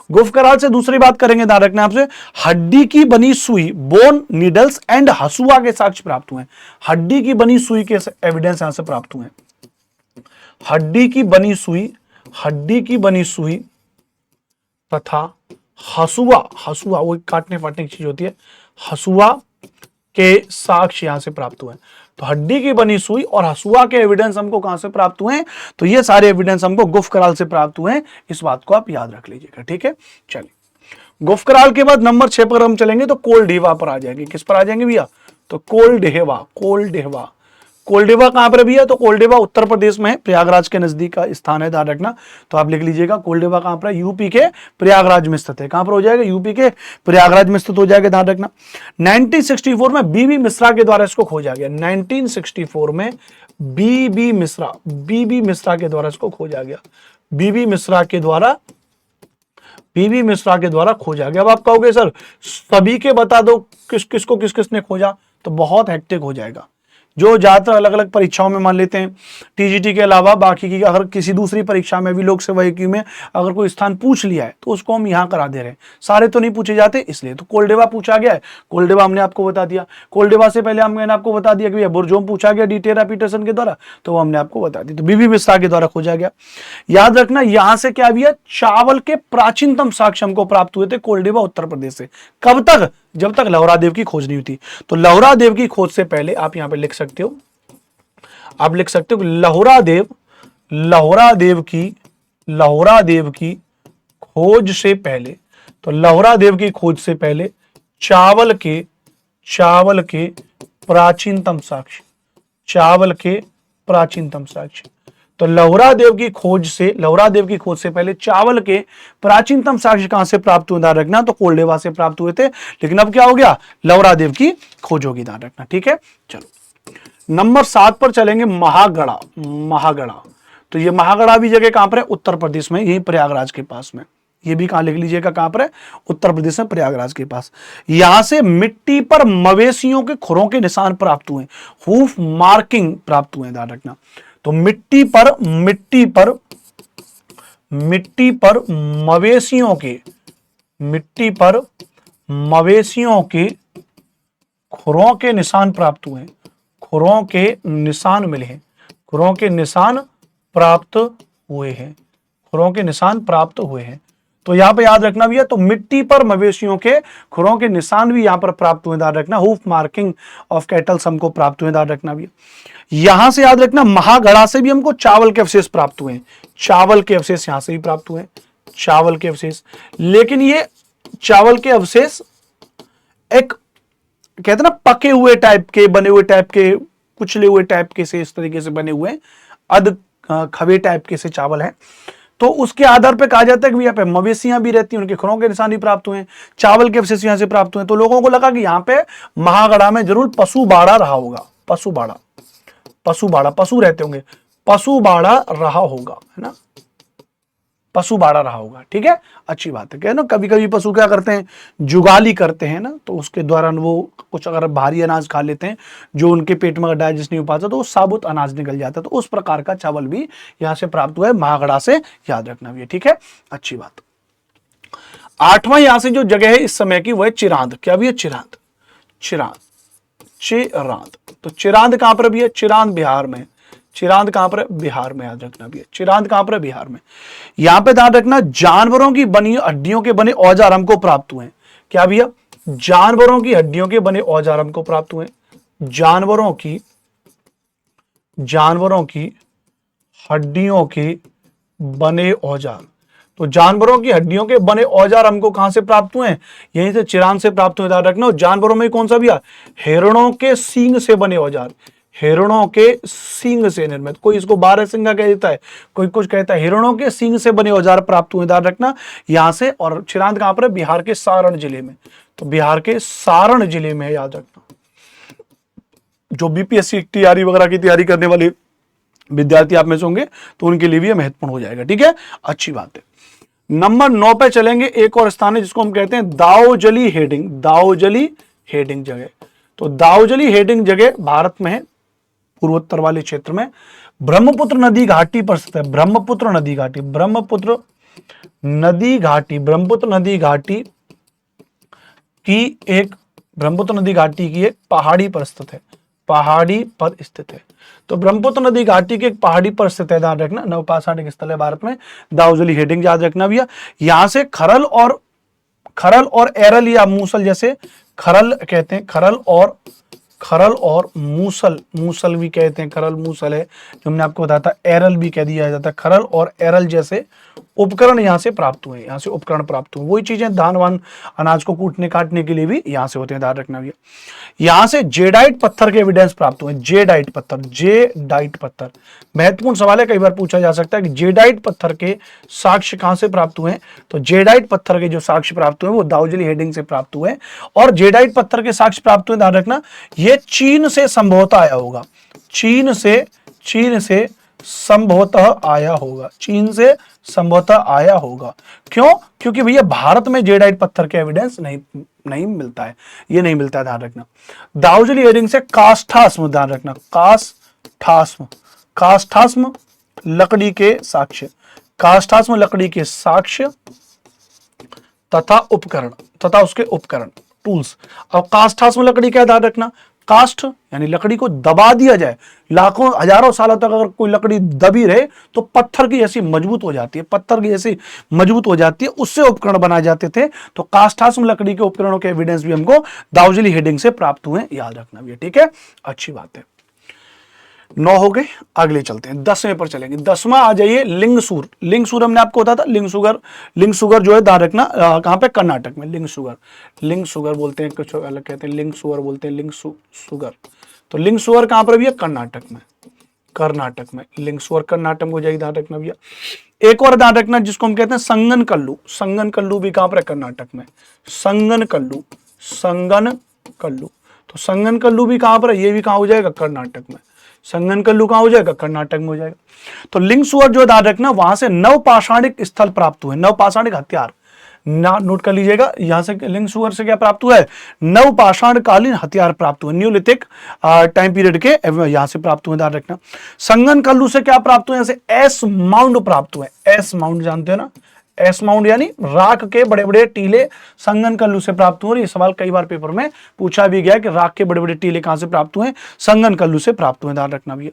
गुफ कराल से दूसरी बात करेंगे, ध्यान रखना आपसे, हड्डी की बनी सुई, बोन नीडल्स एंड हसुआ के साक्ष्य प्राप्त हुए। हड्डी की बनी सुई के एविडेंस यहां से प्राप्त हुए। हड्डी की बनी सुई, हड्डी की बनी सुई तथा हसुआ, हसुआ वो काटने फाटने की चीज होती है, हसुआ के साक्ष्य यहां से प्राप्त हुए। तो हड्डी की बनी सुई और हसुआ के एविडेंस हमको कहां से प्राप्त हुए, तो ये सारे एविडेंस हमको गुफ कराल से प्राप्त हुए हैं, इस बात को आप याद रख लीजिएगा। ठीक है, चलिए गुफ कराल के बाद नंबर 6 पर हम चलेंगे, तो कोलडेवा पर आ जाएंगे। किस पर आ जाएंगे भैया, तो कोलडेवा। कोलडेवा, कोलडेवा कहां पर भी है, तो कोलडेवा उत्तर प्रदेश में है, प्रयागराज के नजदीक का स्थान है, ध्यान रखना। तो आप लिख लीजिएगा कोलडेवा कहां पर है, यूपी के प्रयागराज में स्थित है। कहां पर हो जाएगा, यूपी के प्रयागराज में स्थित हो जाएगा, ध्यान रखना। 1964 में बीबी मिश्रा के द्वारा इसको खोजा गया। 1964 में बीबी मिश्रा, बीबी मिश्रा के द्वारा इसको खोजा गया। बीबी मिश्रा के द्वारा, बीबी मिश्रा के द्वारा खोजा गया। अब आप कहोगे सर सभी के बता दो किस किसको किस किसने खोजा, तो बहुत हेक्टिक हो जाएगा। जो ज्यादातर अलग अलग परीक्षाओं में मान लेते हैं, टीजीटी के अलावा बाकी की अगर किसी दूसरी परीक्षा में भी लोक सेवा आयोग में अगर कोई स्थान पूछ लिया है तो उसको हम यहाँ करा दे रहे हैं, सारे तो नहीं पूछे जाते, इसलिए। तो कोलडेवा पूछा गया है, कोलडेवा हमने आपको बता दिया। कोलडेवा से पहले मैंने आपको बता दिया कि भैया बुरजोम पूछा गया डिटेरा पीटरसन के द्वारा, तो वो हमने आपको बता दी। तो बीबी मिश्रा के द्वारा खोजा गया। याद रखना यहां से क्या भैया, चावल के प्राचीनतम साक्ष्य हमको प्राप्त हुए थे कोलडेवा उत्तर प्रदेश से। कब तक, जब तक लौहरा देव की खोज नहीं हुई थी। तो लौहरा देव की खोज से पहले आप यहां पे लिख सकते हो, आप लिख सकते हो लौहरा देव, लौहरा देव की, लौहरा देव की खोज से पहले, तो लौहरा देव की खोज से पहले चावल के, चावल के प्राचीनतम साक्ष्य, चावल के प्राचीनतम साक्ष्य। तो लौहरा देव की खोज से, लौहरा देव की खोज से पहले चावल के प्राचीनतम साक्ष्य कहां से प्राप्त हुए, ध्यान रखना, तो कोलडेवा से प्राप्त हुए थे। लेकिन अब क्या हो गया, लौहरा देव की खोज होगी, ध्यान रखना। ठीक है, चलो नंबर 7 पर चलेंगे, महागढ़ा। महागढ़ा, तो ये महागढ़ा भी जगह कहां पर है, उत्तर प्रदेश में, यही प्रयागराज के पास में। ये भी कहां लिख लीजिएगा, कहां पर है, उत्तर प्रदेश में प्रयागराज के पास। यहां से मिट्टी पर मवेशियों के खुरों के निशान प्राप्त हुए, हूफ मार्किंग प्राप्त हुए, ध्यान रखना। तो मिट्टी पर, मिट्टी पर, मिट्टी पर मवेशियों के, मिट्टी पर मवेशियों के खुरों के निशान प्राप्त हुए हैं, खुरों के निशान मिले हैं, खुरों के निशान प्राप्त हुए हैं, खुरों के निशान प्राप्त हुए हैं। तो यहां पे याद रखना भैया, तो मिट्टी पर मवेशियों के खुरों के निशान भी यहां पर प्राप्त हुए, याद रखना। हूफ मार्किंग ऑफ कैटल्स हमको प्राप्त हुए, याद रखना भैया। यहां से याद रखना महागढ़ा से भी हमको चावल के अवशेष प्राप्त हुए हैं, चावल के अवशेष यहां से भी प्राप्त हुए, चावल के अवशेष। लेकिन ये चावल के अवशेष एक कहते ना पके हुए टाइप के, बने हुए टाइप के, कुचले हुए टाइप के से, इस तरीके से बने हुए अध खवे टाइप के से चावल है। तो उसके आधार पे कहा जाता है कि यहाँ पे मवेशियां भी रहती हैं, उनके खुरों के निशान भी प्राप्त हुए, चावल के अवशेष यहां से प्राप्त हुए। तो लोगों को लगा कि यहाँ पे महागढ़ा में जरूर पशु बाड़ा रहा होगा, पशु बाड़ा, पशु बाड़ा, पशु रहते होंगे, पशु बाड़ा रहा होगा, है ना, पशु बाड़ा रहा होगा। ठीक है, अच्छी बात है। ना कभी कभी पशु क्या करते हैं, जुगाली करते हैं ना, तो उसके दौरान वो कुछ अगर भारी अनाज खा लेते हैं जो उनके पेट में डाइजेस्ट नहीं हो पाता, तो वो साबुत अनाज निकल जाता है। तो उस प्रकार का चावल भी यहां से प्राप्त हुआ है, महागढ़ा से, याद रखना भी है। ठीक है, अच्छी बात। आठवां यहां से जो जगह है इस समय की, वो है चिरांद। क्या भी है, चिरांद, चिरांद, चिरांद। तो चिरांद कहां पर भी है, चिरांद बिहार में, चिरांद कहां पर है, बिहार में, याद रखना भी है। चिरांद कहां पर है, बिहार में। यहां पे ध्यान रखना, जानवरों की बनी हड्डियों के बने औजार हमको प्राप्त हुए। क्या भैया, जानवरों की हड्डियों के बने औजार हमको प्राप्त हुए, जानवरों की हड्डियों के बने औजार। तो जानवरों की हड्डियों के बने औजार हमको कहां से प्राप्त हुए, यहीं से चिरांद से प्राप्त हुए। ध्यान रखना, जानवरों में कौन सा भैया, हिरणों के सींग से बने औजार, हिरणों के सींग से निर्मित। कोई इसको बारह सिंगा कह देता है, कोई कुछ कहता है, हिरणों के सींग से बने औजार प्राप्त हुए, ध्यान रखना यहां से। और चिरांद कहां पर है, बिहार के सारण जिले में। तो बिहार के सारण जिले में, याद रखना। जो बीपीएससी तैयारी वगैरह की तैयारी करने वाले विद्यार्थी आप में से होंगे तो उनके लिए भी महत्वपूर्ण हो जाएगा। ठीक है, अच्छी बात है। नंबर 9 पे चलेंगे। एक और स्थान है जिसको हम कहते हैं दाऊजली हेडिंग, दाऊजली हेडिंग जगह। तो दाऊजली हेडिंग जगह भारत में है, पूर्वोत्तर वाले क्षेत्र में, ब्रह्मपुत्र नदी घाटी पर स्थित है। ब्रह्मपुत्र नदी घाटी, ब्रह्मपुत्र नदी घाटी, ब्रह्मपुत्र नदी घाटी की एक, ब्रह्मपुत्र नदी घाटी की एक पहाड़ी पर स्थित है, पहाड़ी पर स्थित है। तो ब्रह्मपुत्र नदी घाटी के एक पहाड़ी पर स्थित है, ध्यान रखना। नवपाषाणिक स्थल है भारत में, दाऊजली हेडिंग, याद रखना भैया। यहां से खरल और एरल या मूसल, जैसे खरल कहते हैं, खरल और मूसल, मूसल भी कहते हैं, खरल मूसल है जो हमने आपको बताया था, एरल भी कह दिया जाता है। खरल और एरल जैसे उपकरण यहां से प्राप्त हुए, यहां से उपकरण प्राप्त हुए। वही चीजें धान वान अनाज को कूटने काटने के लिए भी यहां से होते हैं, ध्यान रखना भैया। यहां से जेडाइट पत्थर के एविडेंस प्राप्त हुए, जेडाइट पत्थर, जेडाइट पत्थर महत्वपूर्ण सवाल है, कई बार पूछा जा सकता है कि जेडाइट पत्थर के साक्ष्य कहां से प्राप्त हुए। तो जेडाइट पत्थर के जो साक्ष्य प्राप्त हुए वो दाऊजली हेडिंग से प्राप्त हुए। और जेडाइट पत्थर के साक्ष्य प्राप्त हुए, ध्यान रखना, ये चीन से संभवतः आया होगा, चीन से संभवतः आया होगा, चीन से संभवतः आया होगा। क्यों, क्योंकि भैया भारत में जेडाइट पत्थर के एविडेंस नहीं मिलता है, ये नहीं मिलता है, ध्यान रखना। दाऊजली हेडिंग से काष्ठास्म, ध्यान रखना, काष्ठास्म लकड़ी के साक्ष्य, काष्ठास्म लकड़ी के साक्ष्य तथा उपकरण, तथा उसके उपकरण, टूल्स। अब काष्ठास्म लकड़ी क्या, ध्यान रखना, काष्ठ यानी लकड़ी को दबा दिया जाए, लाखों हजारों सालों तक अगर कोई लकड़ी दबी रहे तो पत्थर की जैसी मजबूत हो जाती है, पत्थर की जैसी मजबूत हो जाती है, उससे उपकरण बनाए जाते थे। तो काष्ठास्म लकड़ी के उपकरणों के एविडेंस भी हमको दाऊजली हेडिंग से प्राप्त हुए, याद रखना भी है। ठीक है, अच्छी बात है। 9 हो गए, अगले चलते हैं, 10वें पर चलेंगे। 10वां आ जाइए, लिंगसूर। लिंगसूर हमने आपको बताया था, लिंगसुगर जो है, ध्यान रखना, कहां पे, कर्नाटक में। लिंगसुगर बोलते हैं, कुछ अलग कहते हैं, लिंगसुगर बोलते हैं, लिंगसुगर। तो लिंगसुगर कहां पर भी है, कर्नाटक में, कर्नाटक में लिंगसुगर कर्नाटक में हो जाएगी, ध्यान रखना भैया। एक और ध्यान रखना जिसको हम कहते हैं संगन कल्लू, संगन कल्लू भी कहां पर है, कर्नाटक में, संगन कल्लू, संगन कल्लू। तो संगन कल्लू भी कहां पर है, ये भी कहां हो जाएगा, कर्नाटक में। संगन कल्लू कहां हो जाएगा, कर्नाटक में हो जाएगा। तो लिंगसुगर जो ध्यान रखना, वहां से नवपाषाणिक स्थल प्राप्त हुए, नवपाषाणिक हथियार, नोट कर लीजिएगा। यहां से लिंगसुगर से क्या प्राप्त हुआ है, नवपाषाण कालीन हथियार प्राप्त हुए, न्यूलिथिक टाइम पीरियड के यहां से प्राप्त हुए, ध्यान रखना। संगन कल्लू से क्या प्राप्त हुए, एस माउंड प्राप्त हुए, एस माउंड जानते हो ना, एस माउंट यानी राख के बड़े बड़े टीले संगनकल्लू से प्राप्त हुए। ये सवाल कई बार पेपर में पूछा भी गया कि राख के बड़े बड़े टीले कहां से प्राप्त हुए? संगनकल्लू से प्राप्त हुए, ध्यान रखना भैया।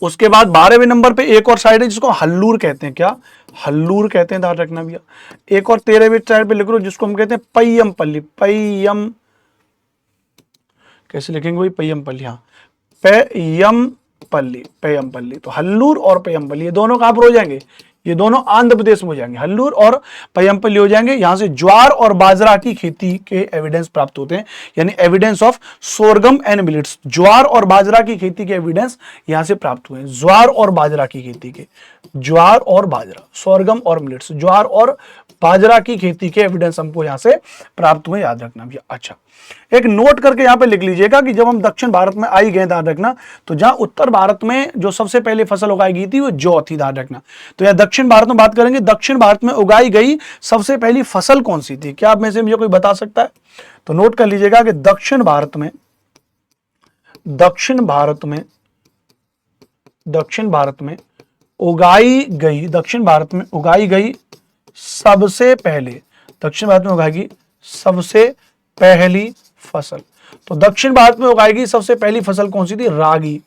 उसके बाद 12वें नंबर पे एक और साइड है जिसको हल्लूर कहते हैं। क्या? हल्लूर कहते हैं, ध्यान रखना भैया। एक और 13वें साइड पे लिख लो जिसको हम कहते हैं पय्यमपल्ली। पय्यम कैसे लिखेंगे भाई? पय्यमपल्ली, हाँ, पय्यमपल्ली, पय्यमपल्ली। तो हल्लूर और पय्यमपल्ली ये दोनों कहां पर हो जाएंगे? ये दोनों आंध्र प्रदेश में हो जाएंगे। हल्लूर और पय्यमपल्ली हो जाएंगे। यहां से ज्वार और बाजरा की खेती के एविडेंस प्राप्त होते हैं, यानी evidence of sorghum and millets. ज्वार और बाजरा की खेती के एविडेंस यहां से प्राप्त हुए हैं। ज्वार और बाजरा की खेती के, ज्वार और बाजरा, सोरगम और मिलेट्स, ज्वार और बाजरा की खेती के एविडेंस हमको यहां से प्राप्त हुए, याद रखना भैया। अच्छा, एक नोट करके यहां पे लिख लीजिएगा कि जब हम दक्षिण भारत में आई गए, ध्यान रखना, तो जहां उत्तर भारत में जो सबसे पहले फसल उगाई गई थी वो जौ थी, ध्यान रखना। तो यहां दक्षिण भारत में बात करेंगे, दक्षिण भारत में उगाई गई सबसे पहली फसल कौन सी थी? क्या आप में से मुझे कोई बता सकता है? तो नोट कर लीजिएगा कि दक्षिण भारत में उगाई गई सबसे पहले, दक्षिण भारत में उगाई गई सबसे पहली फसल। तो दक्षिण भारत में उगाई गई सबसे पहली फसल कौन सी थी? रागी,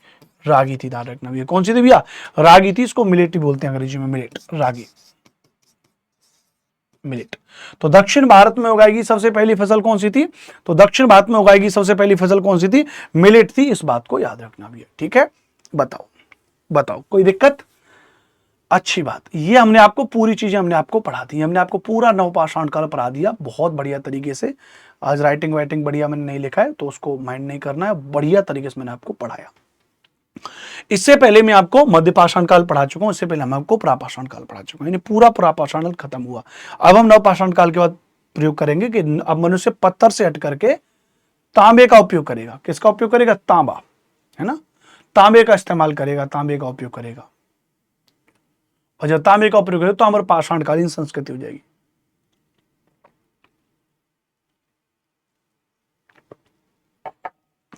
रागी थी, ध्यान रखना भैया। कौन सी थी भैया? रागी थी। इसको मिलेट भी बोलते हैं अंग्रेजी में, मिलेट, रागी, मिलेट। तो दक्षिण भारत में उगाई गई सबसे पहली फसल कौन सी थी? तो दक्षिण भारत में उगाई गई सबसे पहली फसल कौन सी थी? मिलेट थी। इस बात को याद रखना भैया, ठीक है? बताओ कोई दिक्कत? अच्छी बात। ये हमने आपको पूरी चीजें हमने आपको पढ़ा दी, हमने आपको पूरा नवपाषाण काल पढ़ा दिया बहुत बढ़िया तरीके से। आज राइटिंग वाइटिंग बढ़िया मैंने नहीं लिखा है तो उसको माइंड नहीं करना है, बढ़िया तरीके से मैंने आपको पढ़ाया। इससे पहले मैं आपको मध्यपाषाण काल पढ़ा चुका हूं, इससे पहले मैं आपको प्रापाषाण काल पढ़ा चुका हूं, यानी पूरा प्रापाषाण काल खत्म हुआ। अब हम नवपाषाण काल के बाद प्रयोग करेंगे कि अब मनुष्य पत्थर से हट करके तांबे का उपयोग करेगा। किसका उपयोग करेगा? तांबा, है ना, तांबे का इस्तेमाल करेगा, तांबे का उपयोग करेगा। और जब तांबे का उपयोग करेगा तो हमारी पाषाणकालीन संस्कृति हो जाएगी।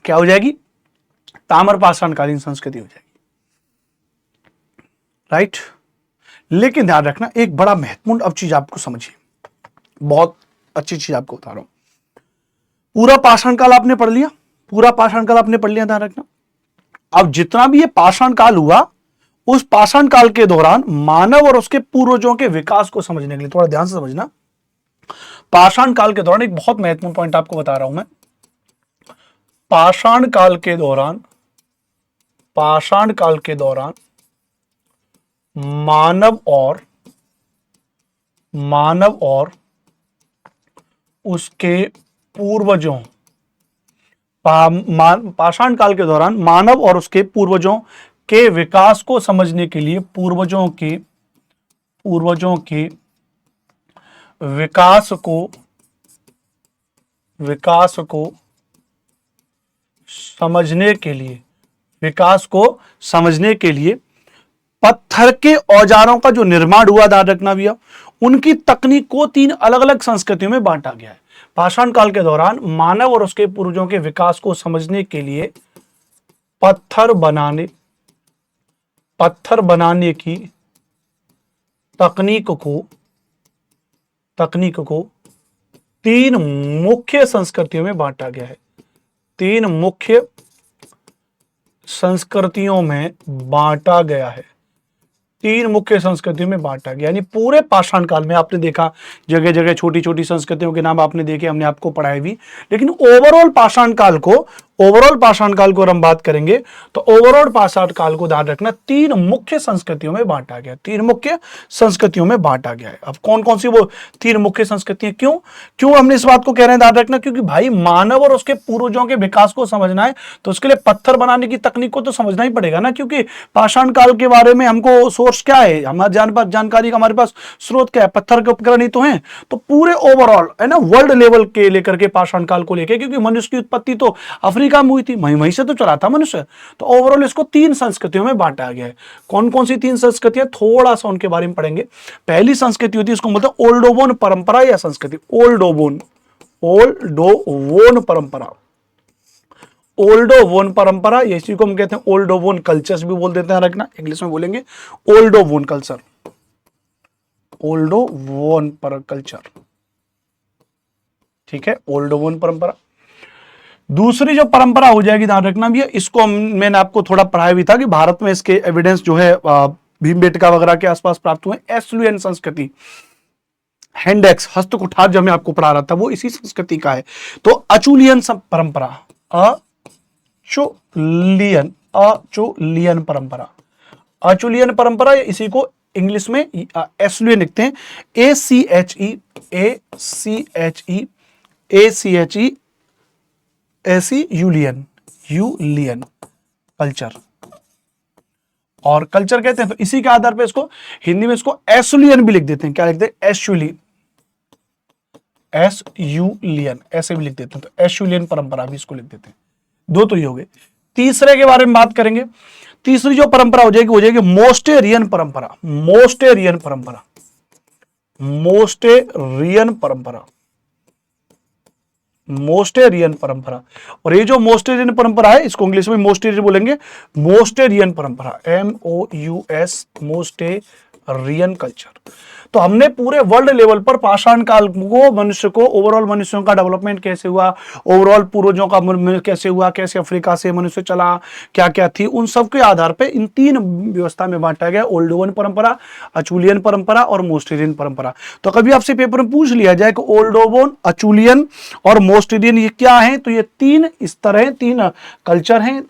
क्या हो जाएगी? ताम्र पाषाणकालीन संस्कृति हो जाएगी, राइट। लेकिन ध्यान रखना एक बड़ा महत्वपूर्ण अब चीज आपको समझिए, बहुत अच्छी चीज आपको बता रहा हूं। पूरा पाषाण काल आपने पढ़ लिया, पूरा पाषाण काल आपने पढ़ लिया, ध्यान रखना। अब जितना भी ये पाषाण काल हुआ, उस पाषाण काल के दौरान मानव और उसके पूर्वजों के विकास को समझने के लिए थोड़ा ध्यान से समझना। पाषाण काल के दौरान एक बहुत महत्वपूर्ण पॉइंट आपको बता रहा हूं मैं। पाषाण काल के दौरान मानव और उसके पूर्वजों, पाषाण काल के दौरान मानव और उसके पूर्वजों के विकास को समझने के लिए, पूर्वजों के विकास को समझने के लिए पत्थर के औजारों का जो निर्माण हुआ, ध्यान रखना भैया, उनकी तकनीक को 3 अलग अलग संस्कृतियों में बांटा गया है। पाषाण काल के दौरान मानव और उसके पूर्वजों के विकास को समझने के लिए पत्थर बनाने की तकनीक को 3 मुख्य संस्कृतियों में बांटा गया है। 3 मुख्य संस्कृतियों में बांटा गया है, 3 मुख्य संस्कृतियों में बांटा गया। यानी पूरे पाषाण काल में आपने देखा जगह जगह छोटी छोटी संस्कृतियों के नाम आपने देखे, हमने आपको पढ़ाए भी, लेकिन ओवरऑल पाषाण काल को हम बात करेंगे तो ओवरऑल पाषाण काल को ध्यान रखना 3 मुख्य संस्कृतियों में बांटा गया, 3 मुख्य संस्कृतियों में बांटा गया है। अब कौन कौन सी वो 3 मुख्य संस्कृतियां? क्यों हमने इस बात को कह रहे हैं ध्यान रखना? क्योंकि भाई मानव और उसके पूर्वजों के विकास को समझना है तो उसके लिए पत्थर बनाने की तकनीक को तो समझना ही पड़ेगा ना, क्योंकि पाषाण काल के बारे में हमको सोर्स क्या है, हमारे जानकारी का हमारे पास स्रोत क्या है? पत्थर के उपकरण ही तो हैं। तो पूरे ओवरऑल है ना, वर्ल्ड लेवल के लेकर के पाषाण काल को लेकर, क्योंकि मनुष्य की उत्पत्ति तो अफ्रीका में हुई थी, वहीं से तो चला था मनुष्य। तो ओवरऑल इसको 3 संस्कृतियों में बांटा गया है। कौन कौन सी 3 संस्कृतियां? थोड़ा सा उनके बारे में पढ़ेंगे। पहली संस्कृति होती है, इसको बोलते हैं ओल्डोवोन परंपरा या संस्कृति। ओल्डोवोन परंपरा, इसी को हम कहते हैं ओल्डोवोन कल्चर्स भी बोल देते हैं, रखना इंग्लिश में बोलेंगे ओल्डोवोन कल्चर। ओल्डोवन पर कल्चर, ठीक है, ओल्डोवन परंपरा। दूसरी जो परंपरा हो जाएगी, ध्यान रखना भी है, इसको मैंने आपको थोड़ा पढ़ाया भी था कि भारत में इसके एविडेंस जो है भीमबेटका वगैरह के आसपास प्राप्त हुए। एस्लुएन संस्कृति, हैंडेक्स हस्त कुठार जो मैं आपको पढ़ा रहा था वो इसी संस्कृति का है। तो अचुलियन परंपरा, अचुलियन परंपरा, अचुलियन परंपरा, इसी को इंग्लिश में एस्लुएन लिखते हैं, ACHE यूलियन, यूलियन कल्चर, और कल्चर कहते हैं। तो इसी के आधार पे इसको हिंदी में इसको एसुलियन भी लिख देते हैं। क्या लिखते हैं? एसुलियन, एसुलियन ऐसे भी लिख देते हैं। तो एसुलियन परंपरा भी इसको लिख देते हैं। दो तो ये हो गए। तीसरे के बारे में बात करेंगे। तीसरी जो परंपरा हो जाएगी मोस्टेरियन परंपरा, मोस्टेरियन परंपरा, मोस्टेरियन परंपरा, मोस्टेरियन परंपरा। और ये जो मोस्टेरियन परंपरा है इसको इंग्लिश में मोस्टेरियन बोलेंगे, मोस्टेरियन परंपरा, MOUS, मोस्टेरियन कल्चर। तो हमने पूरे वर्ल्ड लेवल पर पाषाण काल को, मनुष्य को, ओवरऑल मनुष्यों का डेवलपमेंट कैसे हुआ, ओवरऑल पूर्वजों का कैसे हुआ, कैसे अफ्रीका से मनुष्य चला, क्या क्या थी, उन सब के आधार पे इन तीन व्यवस्था में बांटा गया, ओल्डोवन परंपरा, अचुलियन परंपरा और मोस्टेरियन परंपरा। तो कभी आपसे पेपर में पूछ लिया जाए कि ओल्डोवन, अचुलियन और मोस्टेरियन ये क्या है, तो ये तीन स्तर हैं, तीन कल्चर हैं,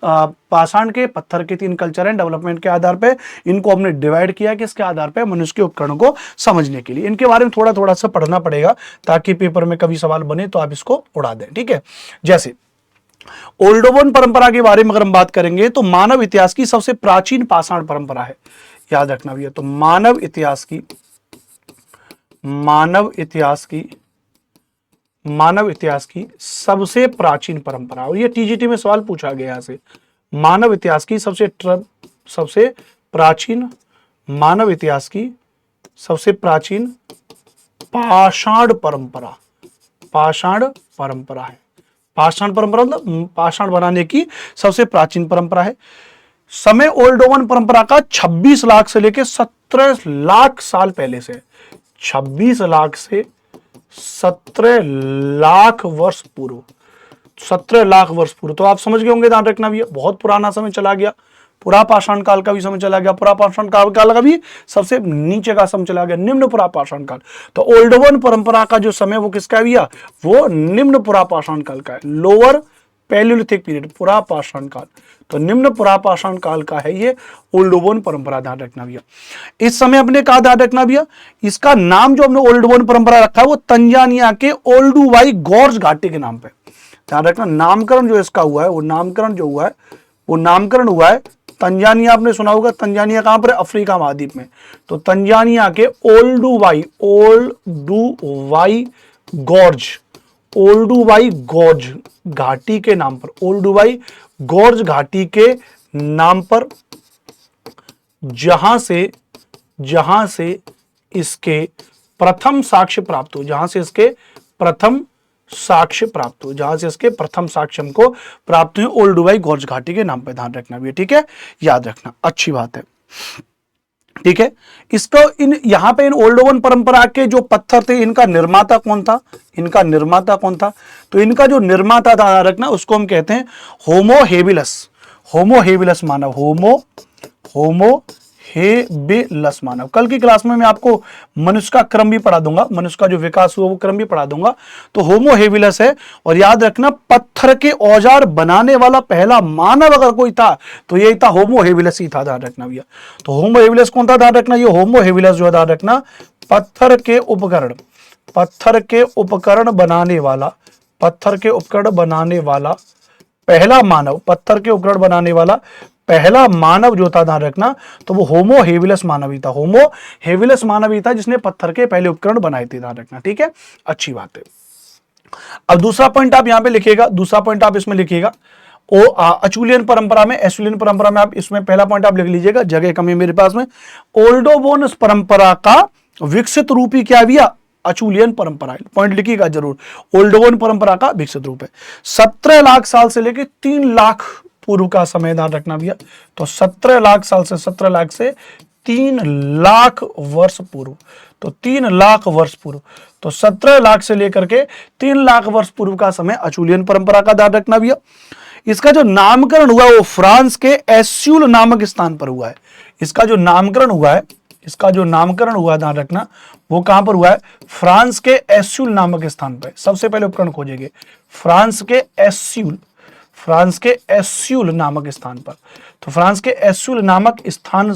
पाषाण के, पत्थर के तीन कल्चर हैं। डेवलपमेंट के आधार पे इनको हमने डिवाइड किया कि इसके आधार पे मनुष्य के उपकरणों को समझने के लिए इनके बारे में थोड़ा थोड़ा सा पढ़ना पड़ेगा ताकि पेपर में कभी सवाल बने तो आप इसको उड़ा दें। ठीक है, जैसे ओल्डोवन परंपरा के बारे में अगर हम बात करेंगे तो मानव इतिहास की सबसे प्राचीन पाषाण परंपरा है, याद रखना भैया। तो मानव इतिहास की सबसे प्राचीन परंपरा, और ये टीजीटी में सवाल पूछा गया यहां से, मानव इतिहास की सबसे प्राचीन, मानव इतिहास की सबसे प्राचीन पाषाण परंपरा, पाषाण परंपरा है। पाषाण परंपरा मतलब पाषाण बनाने की सबसे प्राचीन परंपरा है। समय ओल्डोवन परंपरा का 26 लाख से लेकर 17 लाख साल पहले से, 26 लाख से 17 लाख वर्ष पूर्व, 17 लाख वर्ष पूर्व। तो आप समझ गए होंगे, ध्यान रखना भी है, बहुत पुराना समय चला गया, पुरा पाषाण काल का भी समय चला गया, पुरा पाषाण काल का भी सबसे नीचे का समय चला गया, निम्न पुरा पाषाण काल। तो ओल्डोवन परंपरा का जो समय वो किसका है भैया, वो निम्न पुरा पाषाण काल का है, लोअर पैलियोलिथिक पीरियड, पुरा पाषाण काल। तो निम्न पुरा पाषाण काल का है ये ओल्डोवन परंपरा, ध्यान रखना भैया। इस समय अपने कहा, ध्यान रखना भैया, इसका नाम जो हमने ओल्डोवन परंपरा रखा है वो तंजानिया के ओल्डुवाई गॉर्ज घाटी के नाम पे, ध्यान रखना। नामकरण जो इसका हुआ है, वो नामकरण जो हुआ है वो नामकरण हुआ है तंजानिया, आपने सुना होगा तंजानिया कहां पर है, अफ्रीका महाद्वीप में। तो तंजानिया के ओल्डुवाई गॉर्ज, ओल्डुवाई गॉर्ज घाटी के नाम पर, ओल्डुवाई गॉर्ज घाटी के नाम पर, जहां से इसके प्रथम साक्ष्य प्राप्त हो, जहां से इसके प्रथम साक्ष्य प्राप्त हो, जहां से इसके प्रथम साक्ष्य हमको प्राप्त हुए, ओल्डुवाई गॉर्ज घाटी के नाम पे, ध्यान रखना भी, ठीक है, याद रखना, अच्छी बात है। ठीक है, इसको यहां पे इन ओल्डोवन परंपरा के जो पत्थर थे, इनका निर्माता कौन था, इनका निर्माता कौन था, तो इनका जो निर्माता था, रखना, उसको हम कहते हैं होमो हेबिलस, होमो हेबिलस मानव, होमो हेबिलस मानव। कल की क्लास में मैं आपको मनुष्य का क्रम भी पढ़ा दूंगा, मनुष्य का जो विकास हुआ वो क्रम भी पढ़ा दूंगा। तो होमो हेबिलस है, और याद रखना पत्थर के औजार बनाने वाला पहला मानव अगर कोई था तो यही था, होमो हेबिलस ही था, ध्यान रखना भैया। तो होमो हेबिलस कौन था, ध्यान रखना, ये होमो हेबिलस जो है, ध्यान रखना, पत्थर के उपकरण बनाने वाला, पत्थर के उपकरण बनाने वाला पहला मानव, पत्थर के उपकरण बनाने वाला पहला मानव जो था, ध्यान रखना, तो वो होमो हेबिलस मानव ही था, होमो हेबिलस मानव ही था जिसने पत्थर के पहले उपकरण बनाए थे, ध्यान रखना, ठीक है, अच्छी बात है। अब दूसरा पॉइंट आप यहां पे लिखिएगा, दूसरा पॉइंट आप इसमें लिखिएगा, अचुलियन परंपरा में, एसुलियन परंपरा में, आप इसमें पहला पॉइंट आप लिख लीजिएगा, जगह कमी है मेरे पास में। ओल्डोवन परंपरा का विकसित रूप ही क्या भैया, अचुलियन परंपरा, पॉइंट लिखिएगा जरूर, ओल्डोवन परंपरा का विकसित रूप है। 17 लाख साल से लेकर 3 लाख पूर्व का समय, ध्यान रखना भैया। तो 17 लाख साल से 17 लाख से 3 लाख वर्ष पूर्व, तो 3 लाख वर्ष पूर्व। तो 17 लाख से लेकर के 3 लाख वर्ष पूर्व का समय अचूलियन परंपरा का ध्यान रखना भैया। इसका जो नामकरण हुआ वो फ्रांस के एस्यूल नामक स्थान पर हुआ है। इसका जो नामकरण हुआ ध्यान रखना, वो कहां पर हुआ है? फ्रांस के एस्यूल नामक स्थान पर। सबसे पहले उपकरण खोजेंगे फ्रांस के एस्यूल नामक स्थान पर। तो फ्रांस के एस्यूल नामक स्थान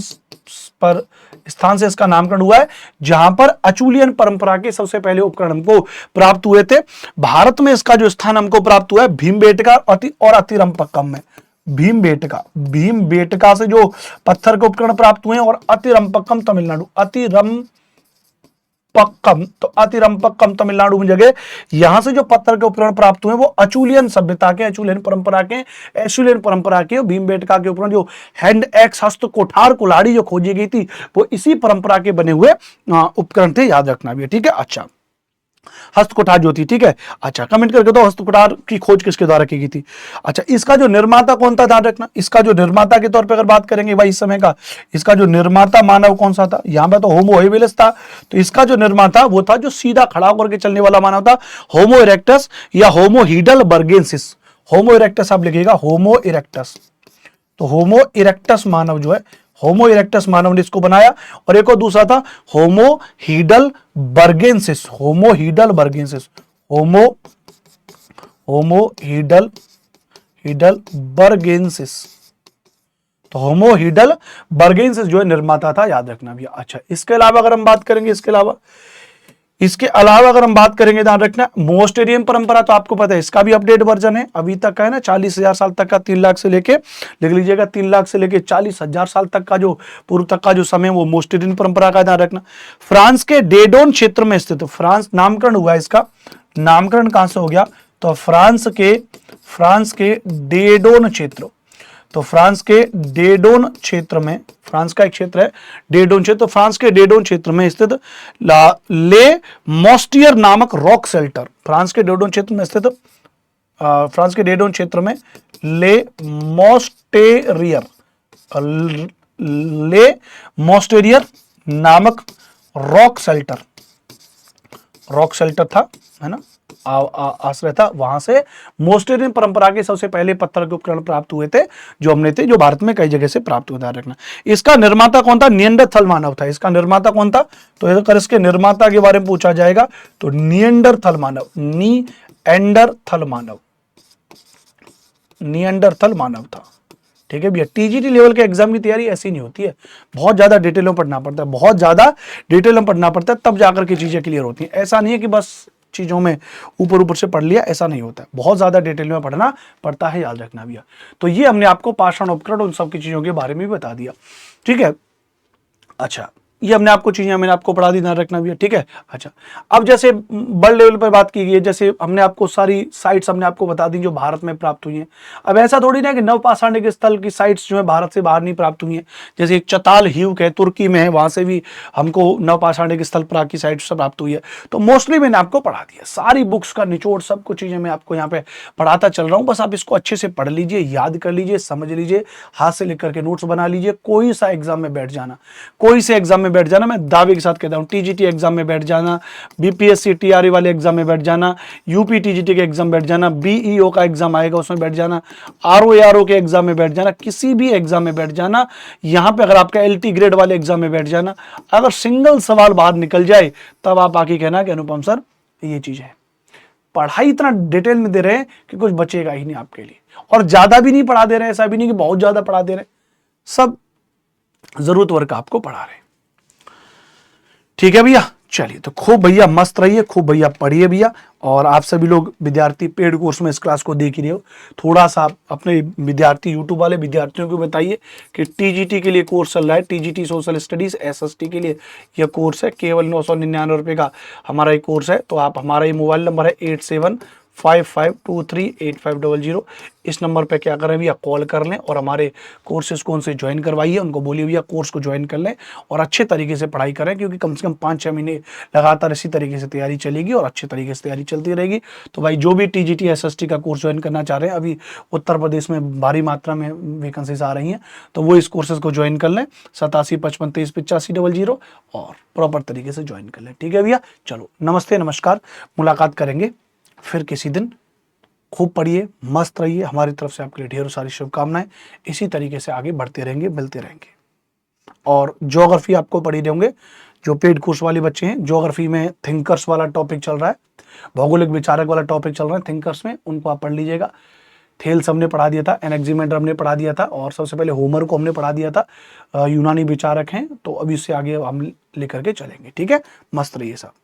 से इसका नामकरण हुआ है, जहां पर अचूलियन परंपरा के सबसे पहले उपकरण हमको प्राप्त हुए थे। भारत में इसका जो स्थान हमको प्राप्त हुआ है भीमबेटका और अतिरंपक्कम में। भीमबेटका से जो पत्थर के उपकरण प्राप्त हुए हैं, और अतिरंपक्कम तमिलनाडु। अतिरंपक्कम तमिलनाडु में जगह, यहां से जो पत्थर के उपकरण प्राप्त हुए वो अचूलियन सभ्यता के, एस्यूलियन परंपरा के भीमबेटका के उपकरण, जो हैंड एक्स हस्त कोठार कुल्हाड़ी जो खोजी गई थी वो इसी परंपरा के बने हुए उपकरण थे, याद रखना भी है। ठीक है, अच्छा, हस्तकुठार जो थी, ठीक है, अच्छा कमेंट करके दो हस्तकुठार की खोज किसके द्वारा की गई थी। अच्छा, इसका जो निर्माता कौन था ध्यान रखना। इसका जो निर्माता के तौर पे अगर बात करेंगे भाई इस समय का, इसका जो निर्माता मानव कौन सा था? यहां पे तो होमो हेबिलिस था, तो इसका जो निर्माता वो था जो सीधा खड़ा होकर के चलने वाला मानव था, होमो इरेक्टस या होमो हीडलबर्गेंसिस। होमो इरेक्टस आप लिखिएगा, होमो इरेक्टस। तो होमो इरेक्टस मानव जो है, होमो इरेक्टस मानव ने इसको बनाया। और एक और दूसरा था होमो हीडलबर्गेंसिस। होमो हीडलबर्गेंसिस तो होमो हीडलबर्गेंसिस जो है निर्माता था, याद रखना भैया। अच्छा, इसके अलावा अगर हम बात करेंगे, अगर हम बात करेंगे ध्यान रखना, मोस्टेरियन परंपरा तो आपको पता है इसका भी अपडेट वर्जन है, अभी तक का है ना, 40,000 साल तक का, 3 लाख से लेके, लिख लीजिएगा 3 लाख से लेके 40,000 साल तक का जो पूर्व तक का जो समय, वो मोस्टेरियन परंपरा का ध्यान रखना। फ्रांस के डेडोन क्षेत्र में स्थित, फ्रांस नामकरण हुआ है इसका, नामकरण कहां से हो गया? तो फ्रांस के डेडोन क्षेत्र। तो फ्रांस के डेडोन क्षेत्र में, फ्रांस का एक क्षेत्र है डेडोन क्षेत्र, तो फ्रांस के डेडोन क्षेत्र में स्थित ले मॉस्टियर नामक रॉक शेल्टर। फ्रांस के डेडोन क्षेत्र में स्थित ले मॉस्टेरियर नामक रॉक शेल्टर था, है ना, आश्रय था। वहां से मोस्टेरियन परंपरा के सबसे पहले पत्थर के उपकरण प्राप्त हुए थे, जो भारत में कई जगह से प्राप्त हुए, ध्यान रखना। इसका निर्माता कौन था? निएंडरथल मानव था। इसका निर्माता कौन था? तो अगर इसके निर्माता के बारे में पूछा जाएगा तो निएंडरथल मानव था। ठीक है भैया, टीजीटी लेवल के एग्जाम की तैयारी ऐसी नहीं होती है, बहुत ज्यादा डिटेल में पढ़ना पड़ता है, तब जाकर के चीजें क्लियर होती हैं। ऐसा नहीं है कि बस चीजों में ऊपर से पढ़ लिया, ऐसा नहीं होता है, बहुत ज्यादा डिटेल में पढ़ना पड़ता है, याद रखना भैया। तो ये हमने आपको पाषाण उपकरण उन सब की चीजों के बारे में भी बता दिया। ठीक है, अच्छा, ये हमने आपको चीजें मैंने आपको पढ़ा दी, ध्यान रखना भी है। ठीक है, अच्छा, अब जैसे बड़े लेवल पर बात की गई है, जैसे हमने आपको सारी साइट्स हमने आपको बता दी जो भारत में प्राप्त हुई हैं। अब ऐसा थोड़ी ना कि नवपाषाणिक स्थल की साइट्स जो है भारत से बाहर नहीं प्राप्त हुई हैं। जैसे एक चताल ह्यूक है, तुर्की में है, वहां से भी हमको नवपाषाणिक स्थल की साइट्स प्राप्त हुई है। तो मोस्टली मैंने आपको पढ़ा दिया, सारी बुक्स का निचोड़, सब कुछ चीजें मैं आपको यहाँ पे पढ़ाता चल रहा हूँ। बस आप इसको अच्छे से पढ़ लीजिए, याद कर लीजिए, समझ लीजिए, हाथ से लिख करके नोट्स बना लीजिए। कोई सा एग्जाम में बैठ जाना, मैं दावे के साथ कहता हूं, टीजीटी एग्जाम में बैठ जाना, बीपीएससी टीआरई वाले एग्जाम में बैठ जाना, यूपी टीजीटी के एग्जाम बैठ जाना, बीईओ का एग्जाम आएगा उसमें बैठ जाना, आरओ के एग्जाम में बैठ जाना, किसी भी एग्जाम में बैठ जाना। यहां पे अगर आपका एलटी ग्रेड वाले एग्जाम में बैठ जाना, अगर सिंगल सवाल बाहर निकल जाए तब आप आके कहना कि अनुपम सर ये चीज है। पढ़ाई इतना डिटेल में दे रहे हैं कि कुछ बचेगा ही नहीं आपके लिए, और ज्यादा भी नहीं पढ़ा दे रहे हैं, ऐसा भी नहीं कि बहुत ज्यादा पढ़ा दे रहे हैं, सब जरूरत वर्ग आपको पढ़ा रहे हैं। ठीक है भैया, चलिए, तो खूब भैया मस्त रहिए, खूब भैया पढ़िए भैया। और आप सभी लोग विद्यार्थी पेड कोर्स में इस क्लास को देख ही रहे हो, थोड़ा सा आप अपने विद्यार्थी यूट्यूब वाले विद्यार्थियों को बताइए कि टीजीटी के लिए कोर्स चल रहा है, टीजीटी सोशल स्टडीज एसएसटी के लिए यह कोर्स है, केवल 999 रुपये का हमारा ये कोर्स है। तो आप, हमारा ये मोबाइल नंबर है 55238500। इस नंबर पे क्या करें भैया, कॉल कर लें और हमारे कोर्सेज को उनसे ज्वाइन करवाइए। उनको बोलिए भैया कोर्स को ज्वाइन कर लें और अच्छे तरीके से पढ़ाई करें, क्योंकि कम से कम 5-6 महीने लगातार इसी तरीके से तैयारी चलेगी और अच्छे तरीके से तैयारी चलती रहेगी। तो भाई जो भी टीजीटी एसएसटी का कोर्स ज्वाइन करना चाह रहे हैं, अभी उत्तर प्रदेश में भारी मात्रा में वैकेंसीज आ रही हैं, तो वो इस कोर्सेज को ज्वाइन कर लें 8755238500 और प्रॉपर तरीके से ज्वाइन कर लें। ठीक है भैया, चलो नमस्ते नमस्कार, मुलाकात करेंगे फिर किसी दिन। खूब पढ़िए, मस्त रहिए, हमारी तरफ से आपके लिए ढेरों सारी शुभकामनाएं। इसी तरीके से आगे बढ़ते रहेंगे, मिलते रहेंगे। और ज्योग्राफी आपको पढ़ी होंगे, जो पेड कोर्स वाले बच्चे हैं, ज्योग्राफी में थिंकर्स वाला टॉपिक चल रहा है, भौगोलिक विचारक वाला टॉपिक चल रहा है थिंकर्स में, उनको आप पढ़ लीजिएगा। थेल्स हमने पढ़ा दिया था, एनेक्सिमेंडर हमने पढ़ा दिया था, और सबसे पहले होमर को हमने पढ़ा दिया था। यूनानी विचारक हैं, तो अभी इससे आगे हम लेकर के चलेंगे। ठीक है, मस्त रहिए साहब।